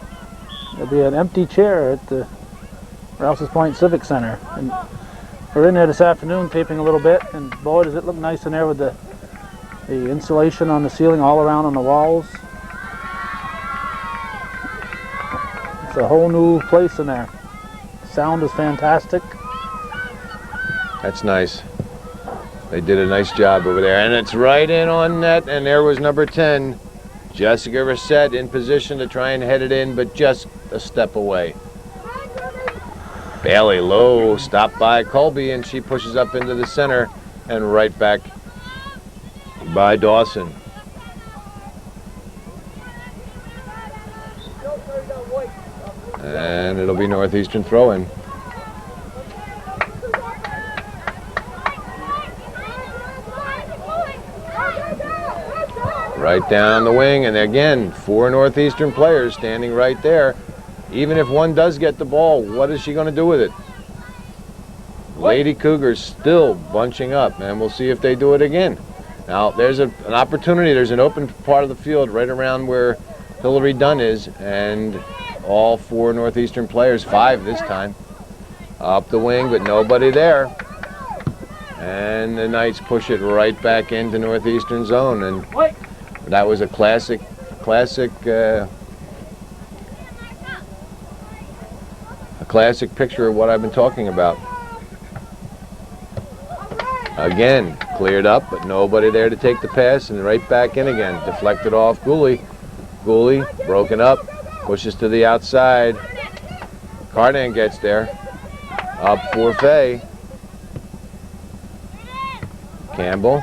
there'll be an empty chair at the Rouse's Point Civic Center. And we're in there this afternoon taping a little bit, and boy, does it look nice in there with the insulation on the ceiling all around on the walls. It's a whole new place in there. Sound is fantastic. That's nice. They did a nice job over there, and it's right in on net, and there was number 10, Jessica Reset, in position to try and head it in, but just a step away. Bailey low, stopped by Colby, and she pushes up into the center and right back by Dawson. And it'll be Northeastern throw-in. Right down the wing, and again, 4 Northeastern players standing right there. Even if one does get the ball, what is she going to do with it? Lady Cougars still bunching up, and we'll see if they do it again. Now, there's an opportunity. There's an open part of the field right around where Hillary Dunn is, and all 4 Northeastern players, 5 this time, up the wing, but nobody there. And the Knights push it right back into Northeastern zone, and that was a classic picture of what I've been talking about. Again, cleared up, but nobody there to take the pass, and right back in again. Deflected off Gooley. Gooley, broken up, pushes to the outside. Cardan gets there. Up for Faye. Campbell.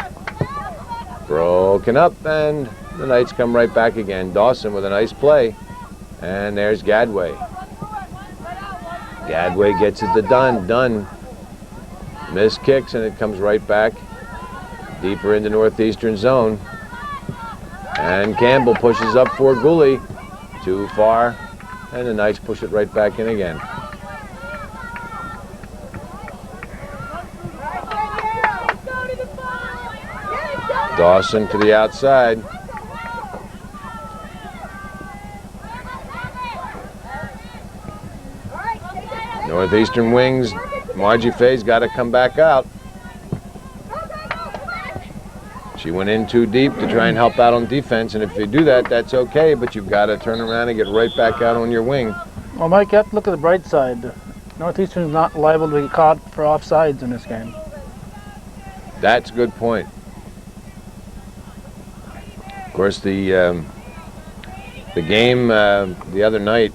Broken up, and the Knights come right back again. Dawson with a nice play. And there's Gadway. Gadway gets it to Dunn. Dunn missed kicks, and it comes right back deeper into Northeastern zone. And Campbell pushes up for Gooley. Too far, and the Knights push it right back in again. Dawson to the outside. Northeastern wings. Margie Faye's got to come back out. She went in too deep to try and help out on defense, and if you do that, that's okay, but you've got to turn around and get right back out on your wing. Well, Mike, you have to look at the bright side. Northeastern's not liable to be caught for offsides in this game. That's a good point. Of course, the game the other night,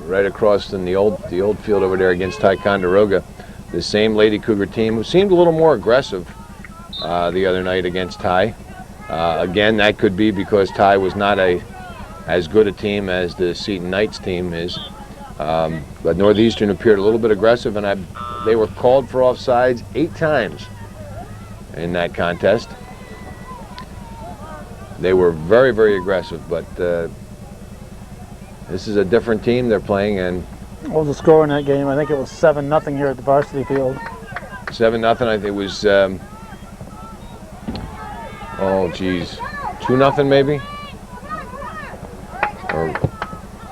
right across in the old field over there against Ticonderoga, the same Lady Cougar team who seemed a little more aggressive the other night against Ty. Again, that could be because Ty was not as good a team as the Seton Knights team is. But Northeastern appeared a little bit aggressive, and they were called for offsides 8 times in that contest. They were very, very aggressive, but this is a different team they're playing, and What was the score in that game? I think it was 7-0 here at the varsity field. 7-0. I think it was. Oh, geez, 2-0 maybe. Or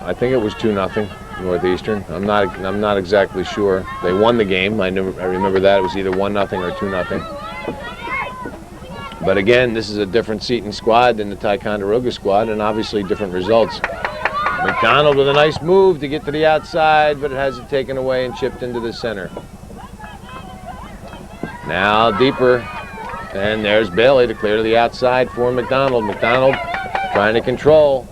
I think it was 2-0 Northeastern. I'm not exactly sure. They won the game. I remember that it was either 1-0 or 2-0. But again, this is a different Seton squad than the Ticonderoga squad, and obviously different results. McDonald with a nice move to get to the outside, but it has it taken away and chipped into the center. Now deeper, and there's Bailey to clear to the outside for McDonald. McDonald trying to control.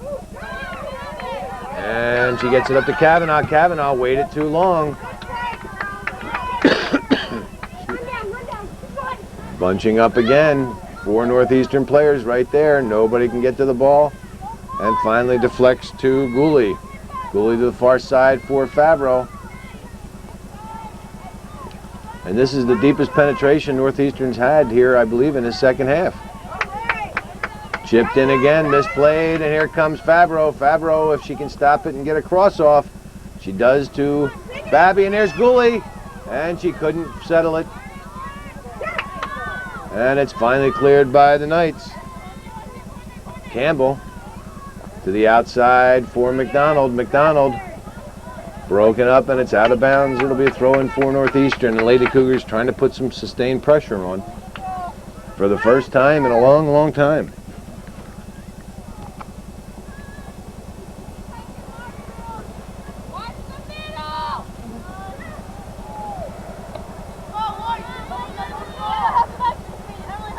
And she gets it up to Kavanaugh. Kavanaugh waited too long. Bunching up again. 4 Northeastern players right there. Nobody can get to the ball. And finally deflects to Gooley. Gooley to the far side for Favreau. And this is the deepest penetration Northeastern's had here, I believe, in the second half. Chipped in again, misplayed, and here comes Favreau. Favreau, if she can stop it and get a cross off, she does to Babby, and there's Gooley. And she couldn't settle it. And it's finally cleared by the Knights. Campbell to the outside for McDonald. McDonald broken up, and it's out of bounds. It'll be a throw-in for Northeastern. The Lady Cougars trying to put some sustained pressure on for the first time in a long, long time.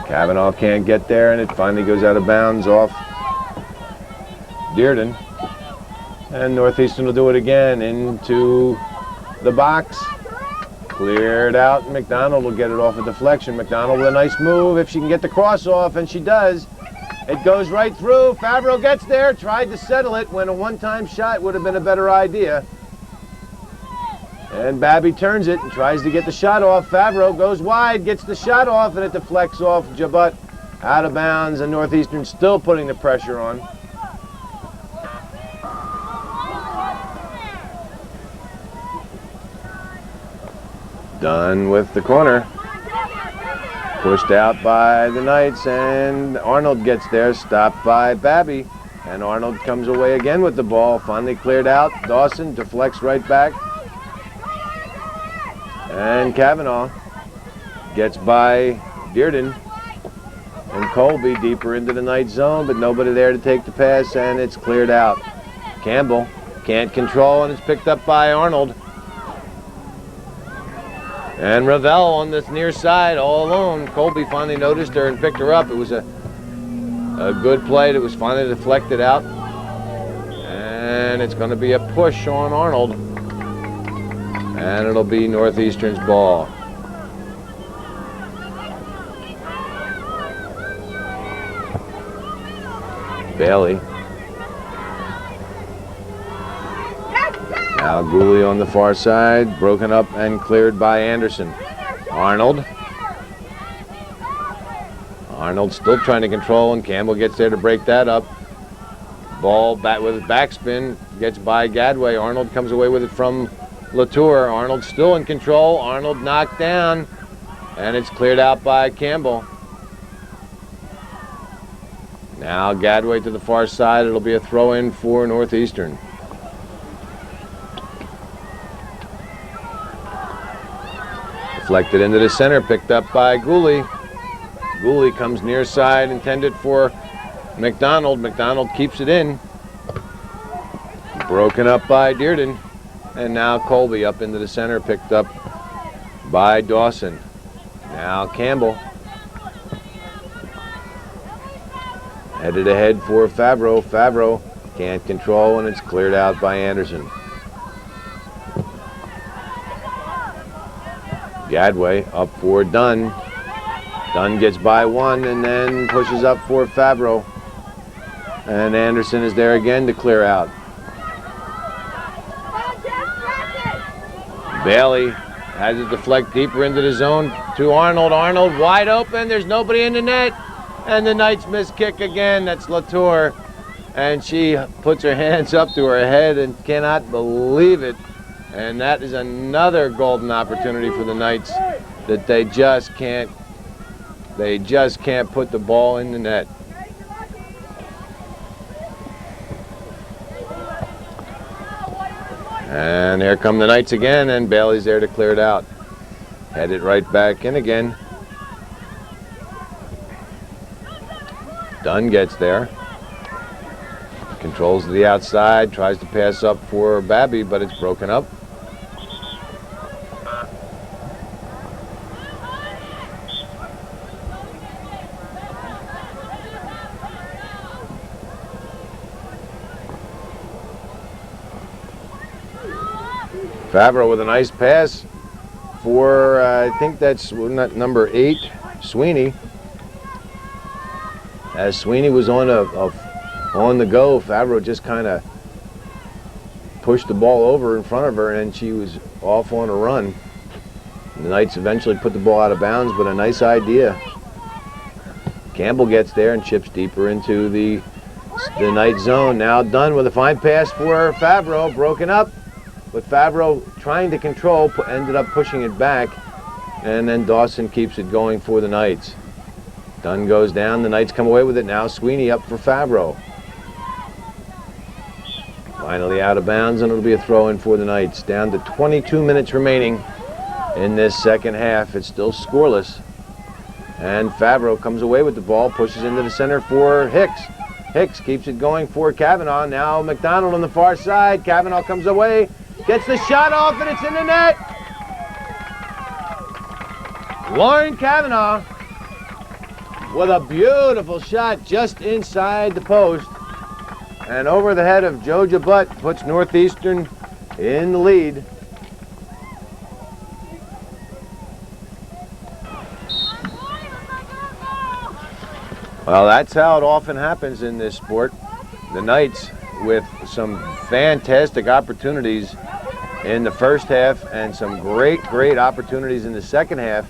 Kavanaugh can't get there, and it finally goes out of bounds off Dearden. And Northeastern will do it again into the box. Cleared out. McDonald will get it off a deflection. McDonald with a nice move if she can get the cross off, and she does. It goes right through. Favreau gets there, tried to settle it when a one-time shot would have been a better idea. And Babby turns it and tries to get the shot off. Favreau goes wide, gets the shot off, and it deflects off Jabut out of bounds, and Northeastern still putting the pressure on. Done with the corner. Pushed out by the Knights, and Arnold gets there, stopped by Babby. And Arnold comes away again with the ball, finally cleared out. Dawson deflects right back. And Kavanaugh gets by Dearden and Colby deeper into the Knight zone, but nobody there to take the pass, and it's cleared out. Campbell can't control, and it's picked up by Arnold. And Ravel on this near side all alone. Colby finally noticed her and picked her up. It was a good play that was finally deflected out. And it's going to be a push on Arnold. And it'll be Northeastern's ball. Bailey. Now Gooley on the far side, broken up and cleared by Anderson. Arnold. Arnold still trying to control, and Campbell gets there to break that up. Ball back with his backspin, gets by Gadway. Arnold comes away with it from Latour. Arnold still in control. Arnold knocked down, and it's cleared out by Campbell. Now Gadway to the far side. It'll be a throw-in for Northeastern. Deflected into the center, picked up by Gooley. Gooley comes near side, intended for McDonald. McDonald keeps it in. Broken up by Dearden. And now Colby up into the center, picked up by Dawson. Now Campbell. Headed ahead for Favreau. Favreau can't control, and it's cleared out by Anderson. Gadway up for Dunn. Dunn gets by one and then pushes up for Favreau. And Anderson is there again to clear out. Bailey has it deflect deeper into the zone to Arnold. Arnold wide open. There's nobody in the net. And the Knights miss kick again. That's Latour. And she puts her hands up to her head and cannot believe it. And that is another golden opportunity for the Knights that they just can't put the ball in the net. And here come the Knights again, and Bailey's there to clear it out. Head it right back in again. Dunn gets there. Controls to the outside, tries to pass up for Babby, but it's broken up. Favreau with a nice pass for, I think that's number 8, Sweeney. As Sweeney was on the go, Favreau just kind of pushed the ball over in front of her, and she was off on a run. The Knights eventually put the ball out of bounds, but a nice idea. Campbell gets there and chips deeper into the Knight zone. Now Dunn with a fine pass for Favreau, broken up. But Favreau, trying to control, ended up pushing it back, and then Dawson keeps it going for the Knights. Dunn goes down, the Knights come away with it. Now Sweeney up for Favreau. Finally out of bounds, and it'll be a throw-in for the Knights. Down to 22 minutes remaining in this second half. It's still scoreless. And Favreau comes away with the ball, pushes into the center for Hicks. Hicks keeps it going for Kavanaugh. Now McDonald on the far side. Kavanaugh comes away. Gets the shot off, and it's in the net. Lauren Kavanaugh with a beautiful shot just inside the post. And over the head of Joe Jabut puts Northeastern in the lead. Well, that's how it often happens in this sport. The Knights with some fantastic opportunities in the first half and some great opportunities in the second half,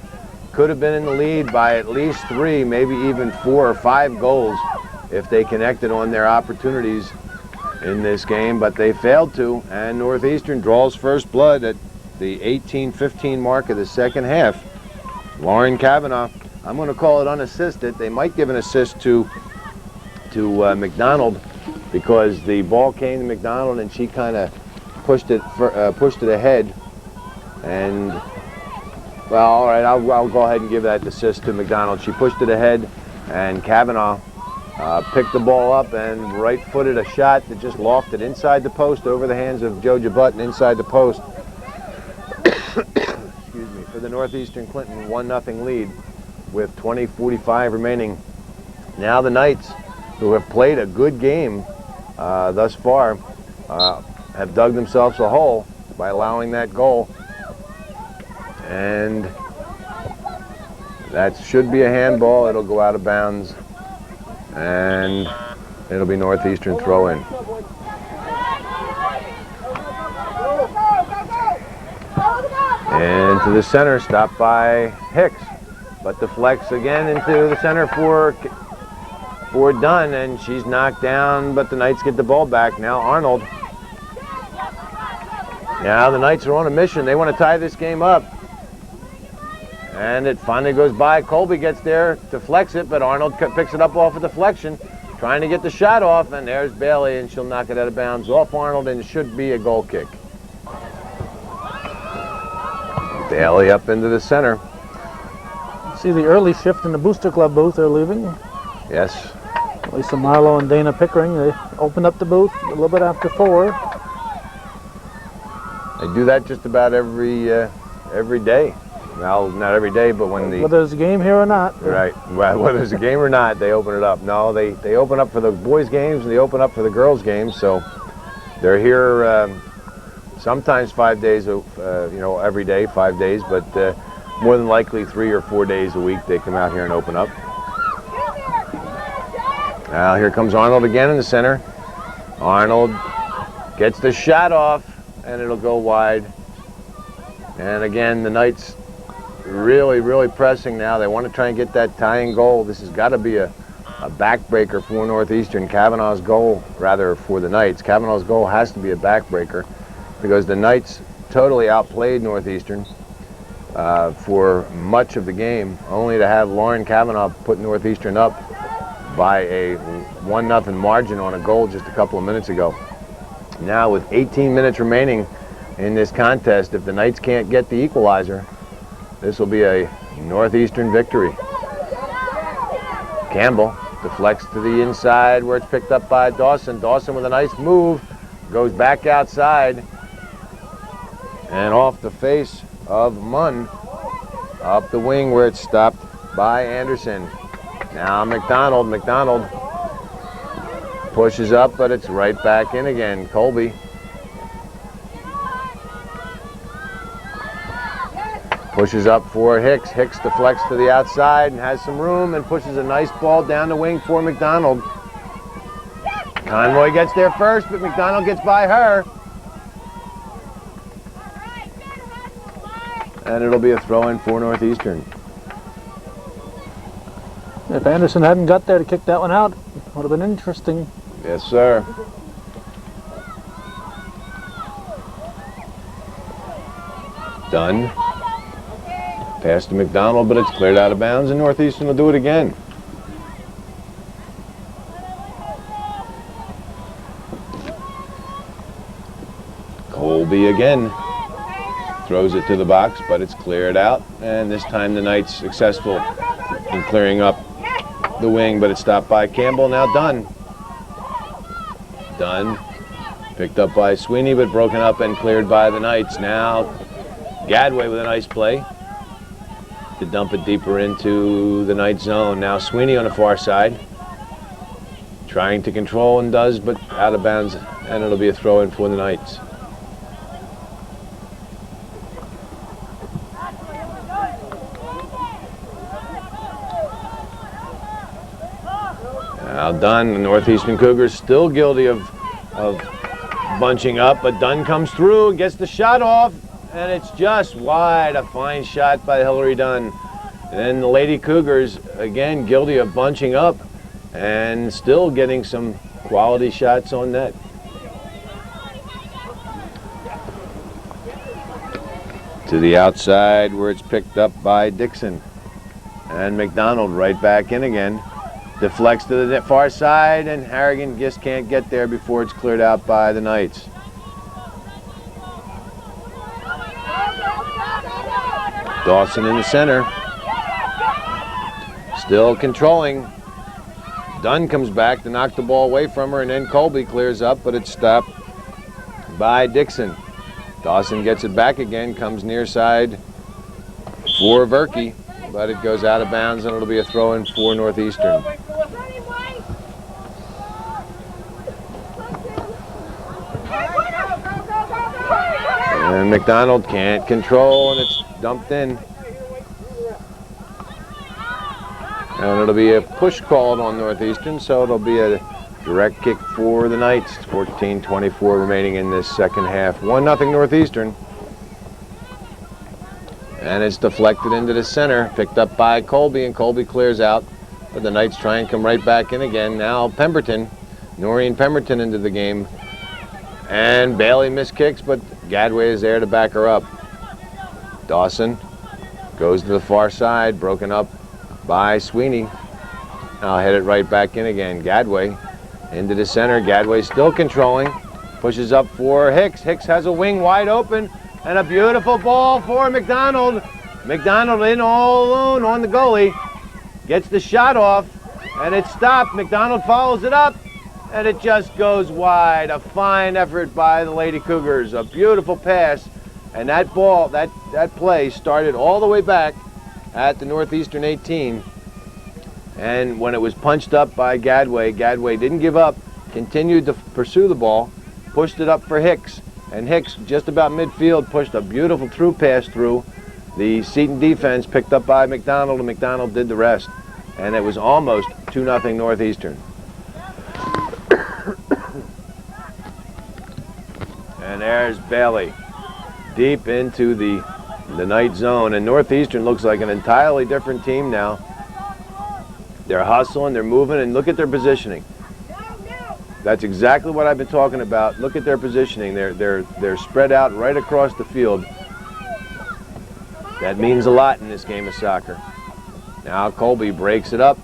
could have been in the lead by at least 3, maybe even 4 or 5 goals if they connected on their opportunities in this game, but they failed to, and Northeastern draws first blood at the 18-15 mark of the second half. Lauren Kavanaugh, I'm going to call it unassisted. They might give an assist to McDonald, because the ball came to McDonald and she kind of pushed it ahead. And well, all right, I'll go ahead and give that assist to McDonald. She pushed it ahead, and Kavanaugh picked the ball up and right-footed a shot that just lofted inside the post over the hands of Joe Jabut and inside the post. Excuse me, for the Northeastern Clinton 1-0 lead with 20:45 remaining. Now the Knights, who have played a good game thus far, have dug themselves a hole by allowing that goal. And that should be a handball. It'll go out of bounds, and it'll be Northeastern throw-in. And to the center, stopped by Hicks, but deflects again into the center for Dunn, and she's knocked down, but the Knights get the ball back. Now Arnold. Now the Knights are on a mission. They want to tie this game up. And it finally goes by. Colby gets there, deflects it, but Arnold picks it up off a deflection, trying to get the shot off, and there's Bailey, and she'll knock it out of bounds off Arnold, and it should be a goal kick. Bailey up into the center. See the early shift in the Booster Club booth. They're leaving. Yes. Lisa Marlowe and Dana Pickering, they opened up the booth a little bit after 4. They do that just about every day. Well, not every day, but when whether there's a game here or not. Right. Well, whether there's a game or not, they open it up. No, they open up for the boys' games and they open up for the girls' games. So they're here sometimes 5 days, every day, 5 days, but more than likely 3 or 4 days a week they come out here and open up. Now here comes Arnold again in the center. Arnold gets the shot off, and it'll go wide. And again, the Knights really pressing now. They want to try and get that tying goal. This has got to be a a backbreaker for Northeastern. Kavanaugh's goal, rather for the Knights, Kavanaugh's goal has to be a backbreaker because the Knights totally outplayed Northeastern for much of the game, only to have Lauren Kavanaugh put Northeastern up by a 1-0 margin on a goal just a couple of minutes ago. Now with 18 minutes remaining in this contest, if the Knights can't get the equalizer, this will be a Northeastern victory. Campbell deflects to the inside where it's picked up by Dawson. Dawson with a nice move, goes back outside and off the face of Munn, up the wing where it's stopped by Anderson. Now McDonald pushes up, but it's right back in again. Colby pushes up for Hicks. Hicks deflects to the outside and has some room and pushes a nice ball down the wing for McDonald. Conroy gets there first, but McDonald gets by her. And it'll be a throw-in for Northeastern. If Anderson hadn't got there to kick that one out, it would have been interesting. Yes, sir. Dunn. Pass to McDonald, but it's cleared out of bounds, and Northeastern will do it again. Colby again. Throws it to the box, but it's cleared out, and this time the Knights successful in clearing up the wing, but it's stopped by Campbell. Now Dunn. Dunn picked up by Sweeney, but broken up and cleared by the Knights. Now Gadway with a nice play to dump it deeper into the Knights zone. Now Sweeney on the far side, trying to control and does, but out of bounds, and it'll be a throw-in for the Knights. Now Dunn, the Northeastern Cougars, still guilty of bunching up, but Dunn comes through, gets the shot off, and it's just wide. A fine shot by Hillary Dunn. And then the Lady Cougars, again, guilty of bunching up and still getting some quality shots on net. To the outside where it's picked up by Dixon. And McDonald right back in again. Deflects to the far side, and Harrigan just can't get there before it's cleared out by the Knights. Dawson in the center. Still controlling. Dunn comes back to knock the ball away from her, and then Colby clears up, but it's stopped by Dixon. Dawson gets it back again, comes near side for Verkey, but it goes out of bounds, and it'll be a throw-in for Northeastern. And McDonald can't control, and it's dumped in. And it'll be a push called on Northeastern, so it'll be a direct kick for the Knights. 14:24 remaining in this second half. 1-0 Northeastern. And it's deflected into the center, picked up by Colby, and Colby clears out. But the Knights try and come right back in again. Now Pemberton, Noreen Pemberton into the game. And Bailey missed kicks, but Gadway is there to back her up. Dawson goes to the far side, broken up by Sweeney. Now head it right back in again. Gadway into the center. Gadway still controlling. Pushes up for Hicks. Hicks has a wing wide open, and a beautiful ball for McDonald. McDonald in all alone on the goalie. Gets the shot off, and it's stopped. McDonald follows it up, and it just goes wide. A fine effort by the Lady Cougars. A beautiful pass, and that ball, that play started all the way back at the Northeastern 18. And when it was punched up by Gadway, Gadway didn't give up, continued to pursue the ball, pushed it up for Hicks, and Hicks just about midfield pushed a beautiful through pass through. The Seton defense picked up by McDonald, and McDonald did the rest. And it was almost 2-0 Northeastern. And there's Bailey deep into the Knight zone, and Northeastern looks like an entirely different team now. They're hustling, they're moving, and look at their positioning. That's exactly what I've been talking about. Look at their positioning. They're spread out right across the field. That means a lot in this game of soccer. Now Colby breaks it up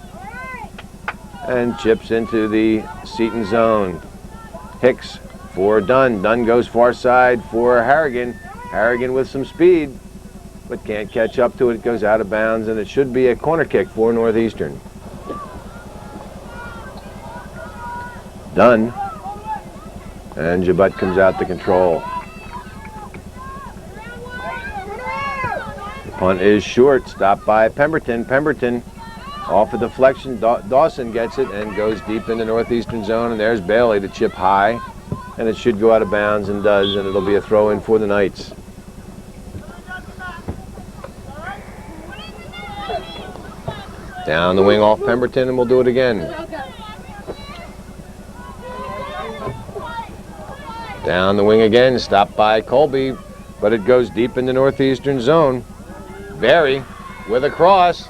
and chips into the Seton zone. Hicks for Dunn. Dunn goes far side for Harrigan. Harrigan with some speed, but can't catch up to it. It goes out of bounds, and it should be a corner kick for Northeastern. Dunn, and Jabut comes out to control. The punt is short, stopped by Pemberton. Pemberton off a deflection. Dawson gets it and goes deep in the Northeastern zone, and there's Bailey to chip high, and it should go out of bounds, and does, and it'll be a throw-in for the Knights. Down the wing off Pemberton, and we'll do it again. Down the wing again, stopped by Colby, but it goes deep in the Northeastern zone. Berry with a cross,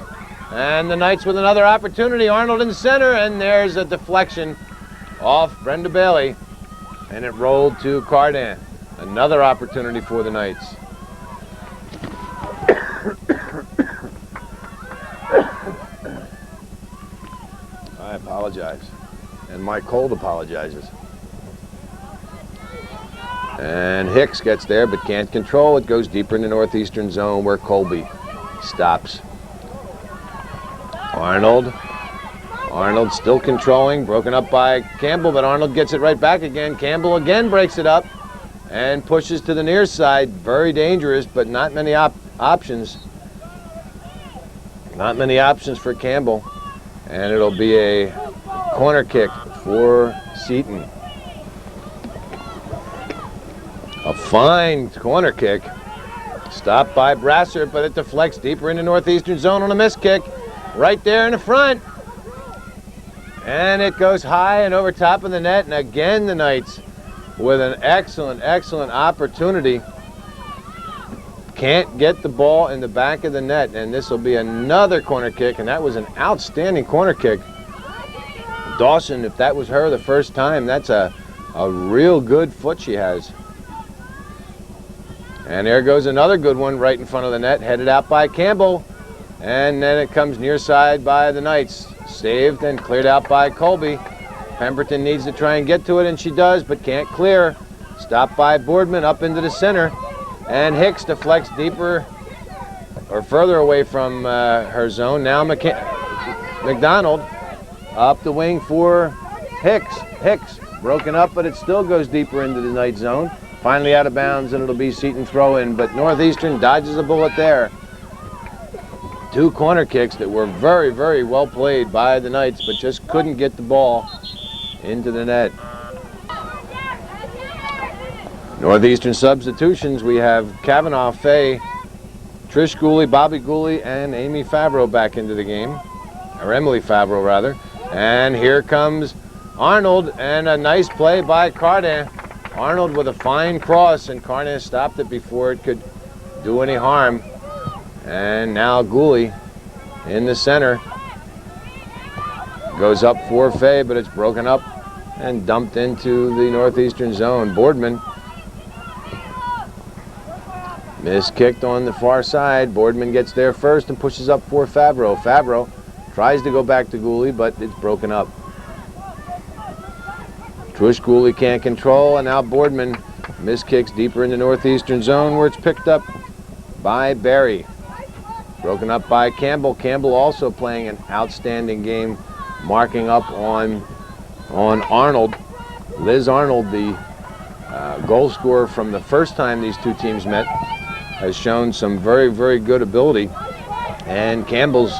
and the Knights with another opportunity. Arnold in center, and there's a deflection off Brenda Bailey, and it rolled to Cardin. Another opportunity for the Knights. I apologize, and my cold apologizes. And Hicks gets there but can't control. It goes deeper in the Northeastern zone where Colby stops. Arnold still controlling, broken up by Campbell, but Arnold gets it right back again. Campbell again breaks it up and pushes to the near side. Very dangerous, but not many options. Not many options for Campbell. And it'll be a corner kick for Seton. A fine corner kick. Stopped by Brasser, but it deflects deeper in the Northeastern zone on a missed kick. Right there in the front. And it goes high and over top of the net. And again, the Knights with an excellent, excellent opportunity. Can't get the ball in the back of the net. And this will be another corner kick. And that was an outstanding corner kick. Dawson, if that was her the first time, that's a real good foot she has. And there goes another good one right in front of the net, headed out by Campbell. And then it comes near side by the Knights. Saved and cleared out by Colby. Pemberton needs to try and get to it, and she does, but can't clear. Stopped by Boardman up into the center. And Hicks deflects deeper or further away from her zone. Now McDonald up the wing for Hicks. Hicks broken up, but it still goes deeper into the Knight zone. Finally out of bounds, and it'll be Seton throw-in, but Northeastern dodges a bullet there. Two corner kicks that were very, very well played by the Knights, but just couldn't get the ball into the net. Northeastern substitutions, we have Kavanaugh, Fay, Trish Gooley, Bobby Gooley, and Amy Favreau back into the game, or Emily Favreau rather. And here comes Arnold, and a nice play by Cardin. Arnold with a fine cross, and Cardin stopped it before it could do any harm. And now Gooley in the center. Goes up for Fay, but it's broken up and dumped into the Northeastern zone. Boardman miskicked on the far side. Boardman gets there first and pushes up for Favreau. Favreau tries to go back to Gooley, but it's broken up. Trish Gooley can't control, and now Boardman miskicks deeper in the Northeastern zone where it's picked up by Barry. Broken up by Campbell. Campbell also playing an outstanding game, marking up on Arnold. Liz Arnold, the goal scorer from the first time these two teams met, has shown some very, very good ability. And Campbell's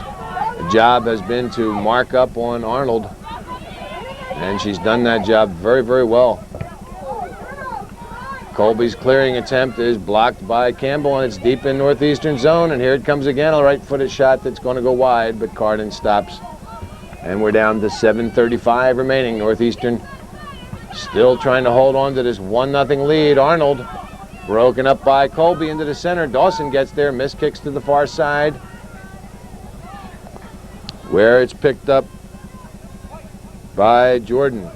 job has been to mark up on Arnold. And she's done that job very, very well. Colby's clearing attempt is blocked by Campbell, and it's deep in Northeastern zone. And here it comes again, a right-footed shot that's going to go wide, but Cardin stops. And we're down to 7:35 remaining. Northeastern still trying to hold on to this 1-0 lead. Arnold broken up by Colby into the center. Dawson gets there, miskicks to the far side. where it's picked up by Jordan.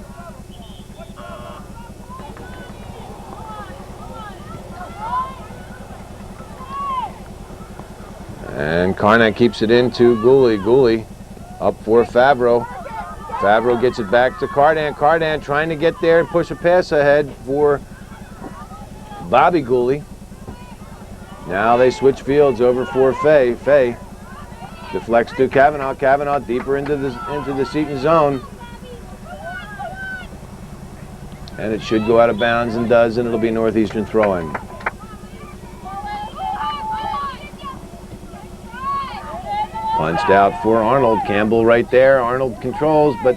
And Carnan keeps it into Gooley. Gooley up for Favreau. Favreau gets it back to Cardan. Cardan trying to get there and push a pass ahead for Bobby Gooley. Now they switch fields over for Fay. Fay deflects to Kavanaugh. Kavanaugh deeper into the Seton zone. And it should go out of bounds and does, and it'll be Northeastern throw-in. Punched out for Arnold. Campbell right there. Arnold controls, but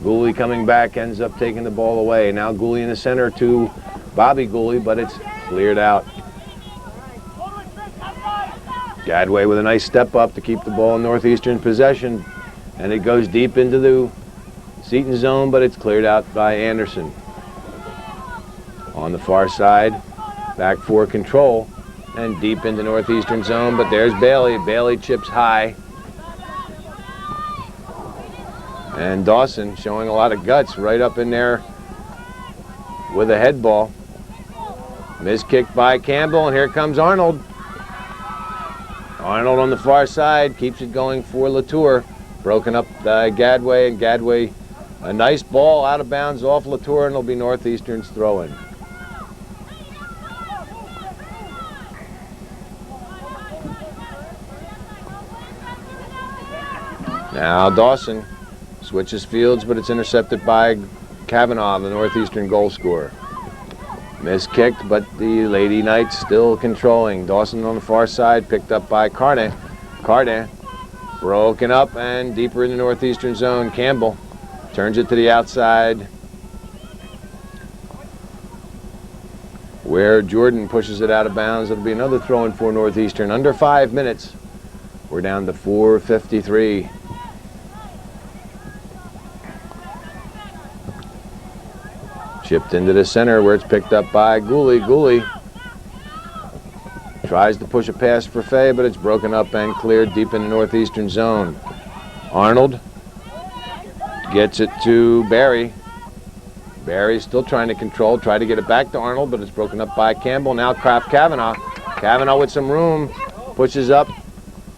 Gooley coming back ends up taking the ball away. Now Gooley in the center to Bobby Gooley, but it's cleared out. Gadway with a nice step up to keep the ball in Northeastern possession, and it goes deep into the Seton zone, but it's cleared out by Anderson. On the far side, back for control, and deep into Northeastern zone, but there's Bailey. Bailey chips high. And Dawson showing a lot of guts right up in there with a head ball. Missed kick by Campbell, and here comes Arnold. Arnold on the far side keeps it going for Latour. Broken up by Gadway, and Gadway a nice ball out of bounds off Latour, and it'll be Northeastern's throw-in. Now Dawson switches fields, but it's intercepted by Kavanaugh, the Northeastern goal scorer. Miskicked, but the Lady Knights still controlling. Dawson on the far side, picked up by Cardan. Cardan broken up and deeper in the Northeastern zone. Campbell turns it to the outside, where Jordan pushes it out of bounds. It'll be another throw-in for Northeastern. Under 5 minutes. We're down to 4:53. Chipped into the center where it's picked up by Gooley. Gooley tries to push a pass for Fay, but it's broken up and cleared deep in the Northeastern zone. Arnold gets it to Barry. Barry still trying to control, try to get it back to Arnold, but it's broken up by Campbell. Now Kavanaugh. Kavanaugh with some room, pushes up,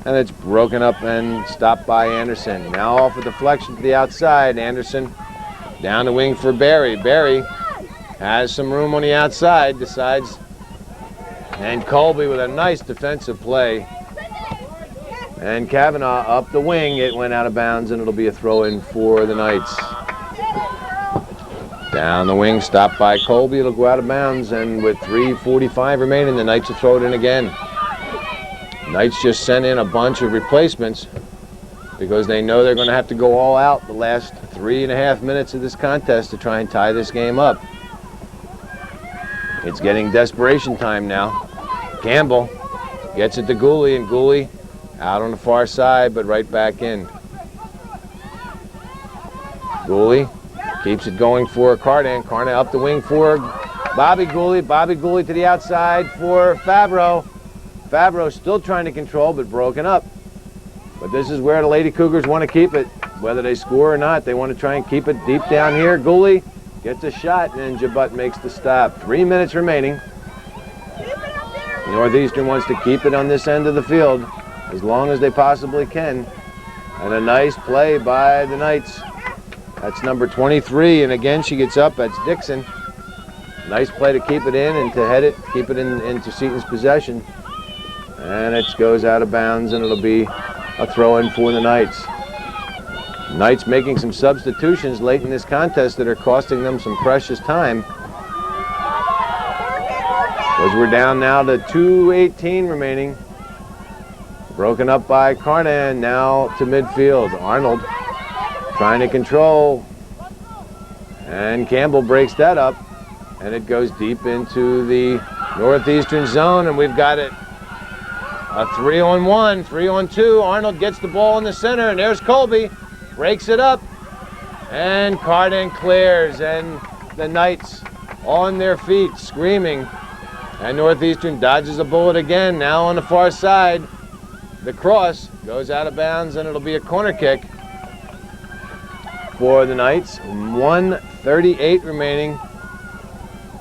and it's broken up and stopped by Anderson. Now off a deflection to the outside. Anderson down the wing for Barry. Barry has some room on the outside, decides, and Colby with a nice defensive play. And Kavanaugh up the wing. It went out of bounds, and it'll be a throw-in for the Knights. Down the wing, stopped by Colby. It'll go out of bounds, and with 3:45 remaining, the Knights will throw it in again. Knights just sent in a bunch of replacements because they know they're going to have to go all out the last 3.5 minutes of this contest to try and tie this game up. It's getting desperation time now. Campbell gets it to Gooley, and Gooley out on the far side, but right back in. Gooley keeps it going for Cardan. Cardan up the wing for Bobby Gooley. Bobby Gooley to the outside for Favreau. Favreau still trying to control, but broken up. But this is where the Lady Cougars want to keep it. Whether they score or not, they want to try and keep it deep down here. Gooley gets a shot, and Jabut makes the stop. 3 minutes remaining. Northeastern wants to keep it on this end of the field as long as they possibly can. And a nice play by the Knights. That's number 23, and again she gets up. That's Dixon. Nice play to keep it in and to head it, keep it into Seton's possession. And it goes out of bounds, and it'll be a throw-in for the Knights. Knights making some substitutions late in this contest that are costing them some precious time. As we're down now to 2:18 remaining. Broken up by Carnan, now to midfield. Arnold trying to control, and Campbell breaks that up, and it goes deep into the Northeastern zone, and we've got it a 3-on-1, 3-on-2. Arnold gets the ball in the center, and there's Colby, breaks it up, and Cardan clears, and the Knights on their feet screaming, and Northeastern dodges a bullet again. Now on the far side, the cross goes out of bounds, and it'll be a corner kick. for the Knights. 1:38 remaining.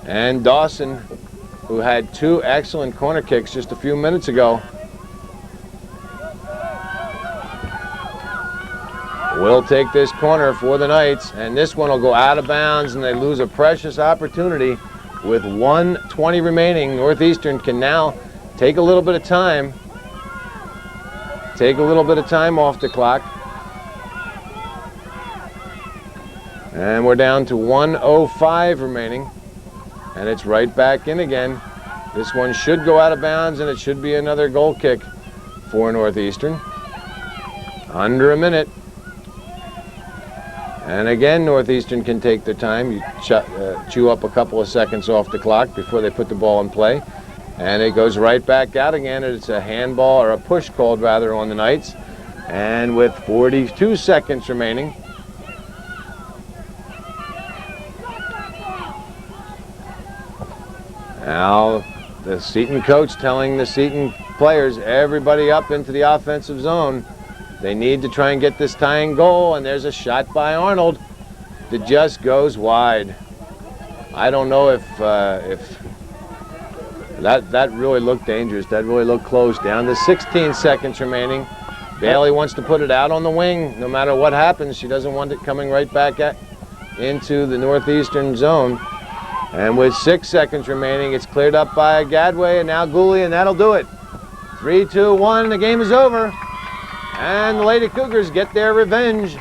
And Dawson, who had 2 excellent corner kicks just a few minutes ago, will take this corner for the Knights, and this one will go out of bounds, and they lose a precious opportunity. With 1:20 remaining, Northeastern can now take a little bit of time. Take a little bit of time off the clock. And we're down to 1:05 remaining, and it's right back in again. This one should go out of bounds, and it should be another goal kick for Northeastern. Under a minute. And again, Northeastern can take their time. You chew up a couple of seconds off the clock before they put the ball in play. And it goes right back out again. It's a handball, or a push called rather, on the Knights. And with 42 seconds remaining, now the Seton coach telling the Seton players, everybody up into the offensive zone. They need to try and get this tying goal, and there's a shot by Arnold that just goes wide. I don't know if that really looked dangerous. That really looked close. Down to 16 seconds remaining. Bailey wants to put it out on the wing. No matter what happens, she doesn't want it coming right back into the Northeastern zone. And with 6 seconds remaining, it's cleared up by Gadway and now Gooley, and that'll do it. 3, 2, 1, the game is over. And the Lady Cougars get their revenge.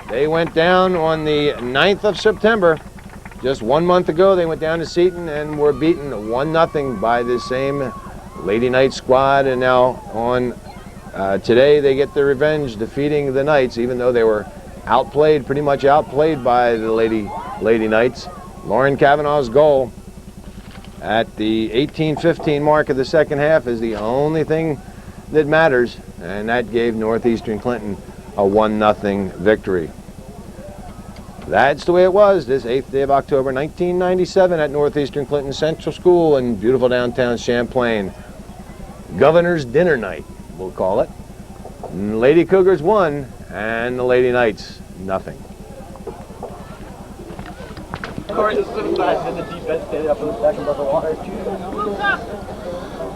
They went down on the 9th of September. Just 1 month ago, they went down to Seton and were beaten 1-0 by the same Lady Knights squad. And now on today, they get their revenge, defeating the Knights, even though they were outplayed, pretty much outplayed by the Lady Knights. Lauren Kavanaugh's goal at the 18:15 mark of the second half is the only thing that matters, and that gave Northeastern Clinton a 1-0 victory. That's the way it was this 8th day of October 1997 at Northeastern Clinton Central School in beautiful downtown Champlain. Governor's Dinner Night, we'll call it. Lady Cougars won, and the Lady Knights nothing.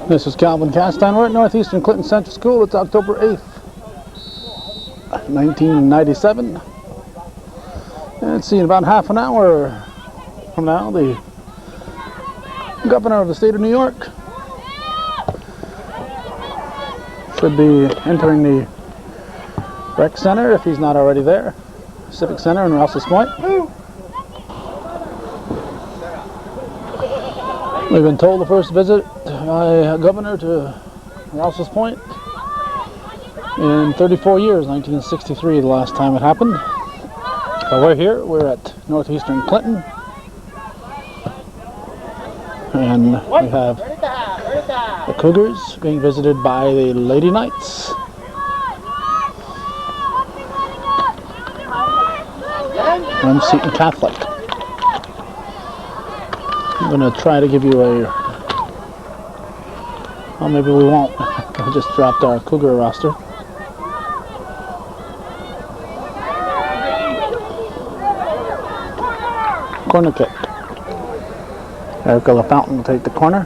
This is Calvin Castine. We're at Northeastern Clinton Central School. It's October 8th, 1997. And let's see, in about half an hour from now, the governor of the state of New York should be entering the rec center, if he's not already there. Civic Center in Rouse's Point. We've been told the first visit by a governor to Rouse's Point in 34 years, 1963, the last time it happened. So we're here, we're at Northeastern Clinton, and we have the Cougars being visited by the Lady Knights. I'm Seton Catholic. I'm going to try to give you a, well, maybe we won't. We just dropped our Cougar roster. Corner kick. Erica LaFountain will take the corner.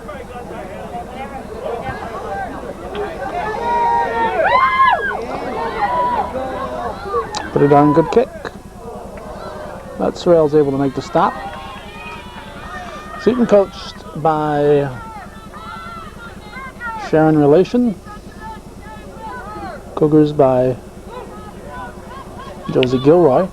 Pretty darn good kick. But Sorrell's able to make the stop. Seton coached by Sharon Relation. Cougars by Josie Gilroy.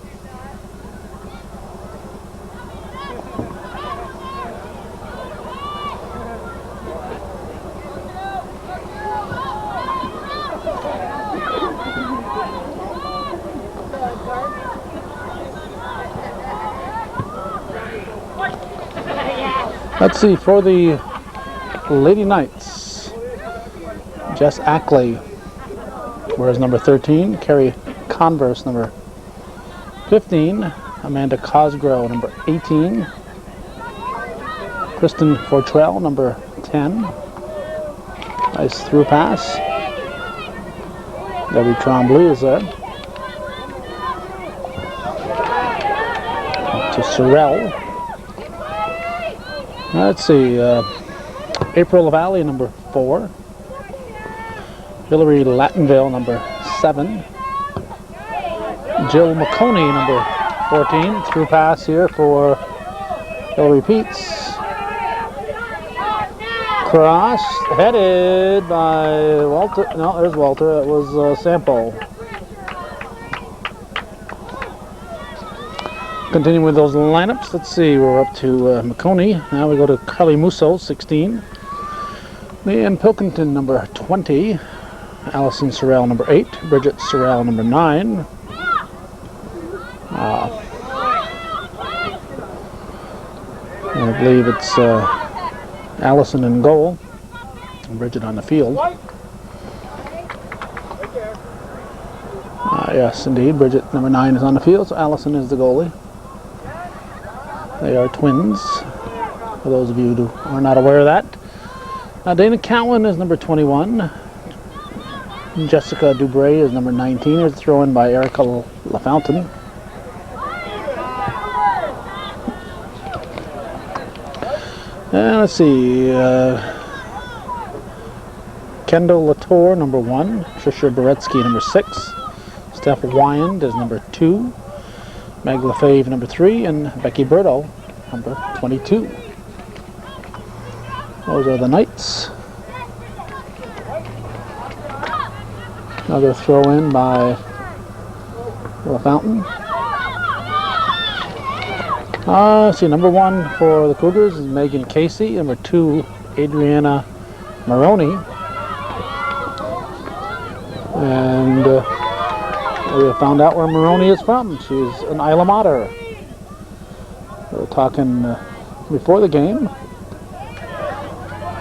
Let's see, for the Lady Knights, Jess Ackley wears number 13, Carrie Converse number 15, Amanda Cosgrove number 18, Kristen Fortrell number 10, nice through pass, Debbie Trombley is there. to Sorrel. Let's see, April Valley, number 4. Hillary Lattonville, number 7. Jill McConey, number 14. Through pass here for Hillary Peets. Cross, headed by Walter. No, there's Walter. It was Sample. Continuing with those lineups, let's see, we're up to McConey. Now we go to Carly Musso, 16. Leanne Pilkington, number 20. Allison Sorrell, number 8. Bridget Sorrell, number 9. I believe it's Allison in goal. And Bridget on the field. Yes, indeed. Bridget, number 9, is on the field, so Allison is the goalie. They are twins, for those of you who are not aware of that. Dana Cowan is number 21. Jessica Dubray is number 19. Here's a throw-in by Erica LaFountain. And let's see, Kendall Latour, number 1. Trisha Beretsky, number 6. Steph Wyand is number 2. Meg Lefebvre, number 3. And Becky Berto, number 22. Those are the Knights. Another throw-in by LaFountain. See, number 1 for the Cougars is Megan Casey. Number 2, Adriana Maroney. And we have found out where Maroney is from. She's an Isla Mater. We were talking before the game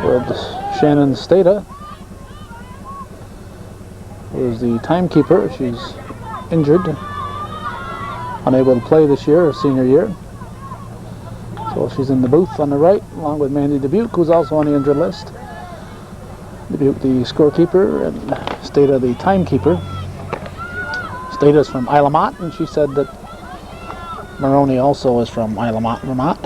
with Shannon Stata, who is the timekeeper. She's injured, unable to play this year, her senior year. So she's in the booth on the right, along with Mandy Dubuque, who's also on the injured list. Dubuque, the scorekeeper, and Stata, the timekeeper. Stata's from Isla Motte, and she said that Maroney also is from Isla Motte, Vermont.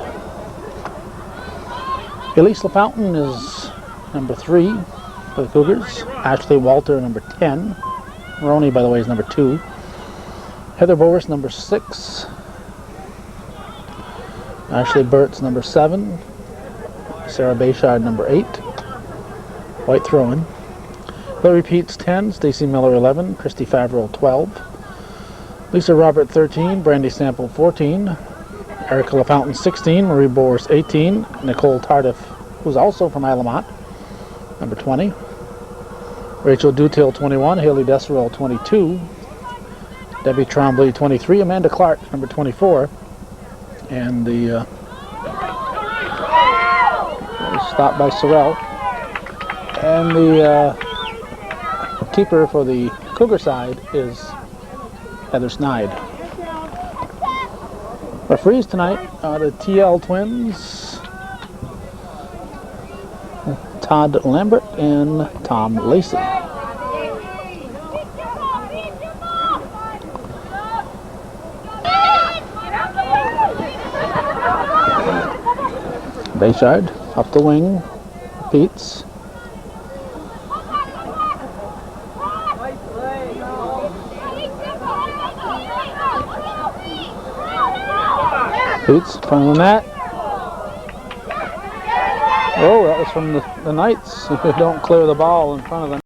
Elise LaFountain is number 3 for the Cougars. Ashley Walter, number 10. Maroney, by the way, is number 2. Heather Boris, number 6. Ashley Burt's number 7. Sarah Bayshard, number 8. White throw-in. Hillary Peets, 10. Stacy Miller, 11. Christy Favreau, 12. Lisa Robert, 13. Brandy Sample, 14. Erica LaFountain, 16. Marie Boris, 18. Nicole Tardif, who's also from Isla Motte, number 20. Rachel Dutill, 21. Haley Desserell, 22. Debbie Trombley, 23. Amanda Clark, number 24. And the stop by Sorrell. And the keeper for the Cougar side is Heather Snide. Referees tonight are the TL twins, Todd Lambert and Tom Lacey. Bayshard up the wing, Peets. Peets, front of the net. Oh, that was from the Knights. If they don't clear the ball in front of the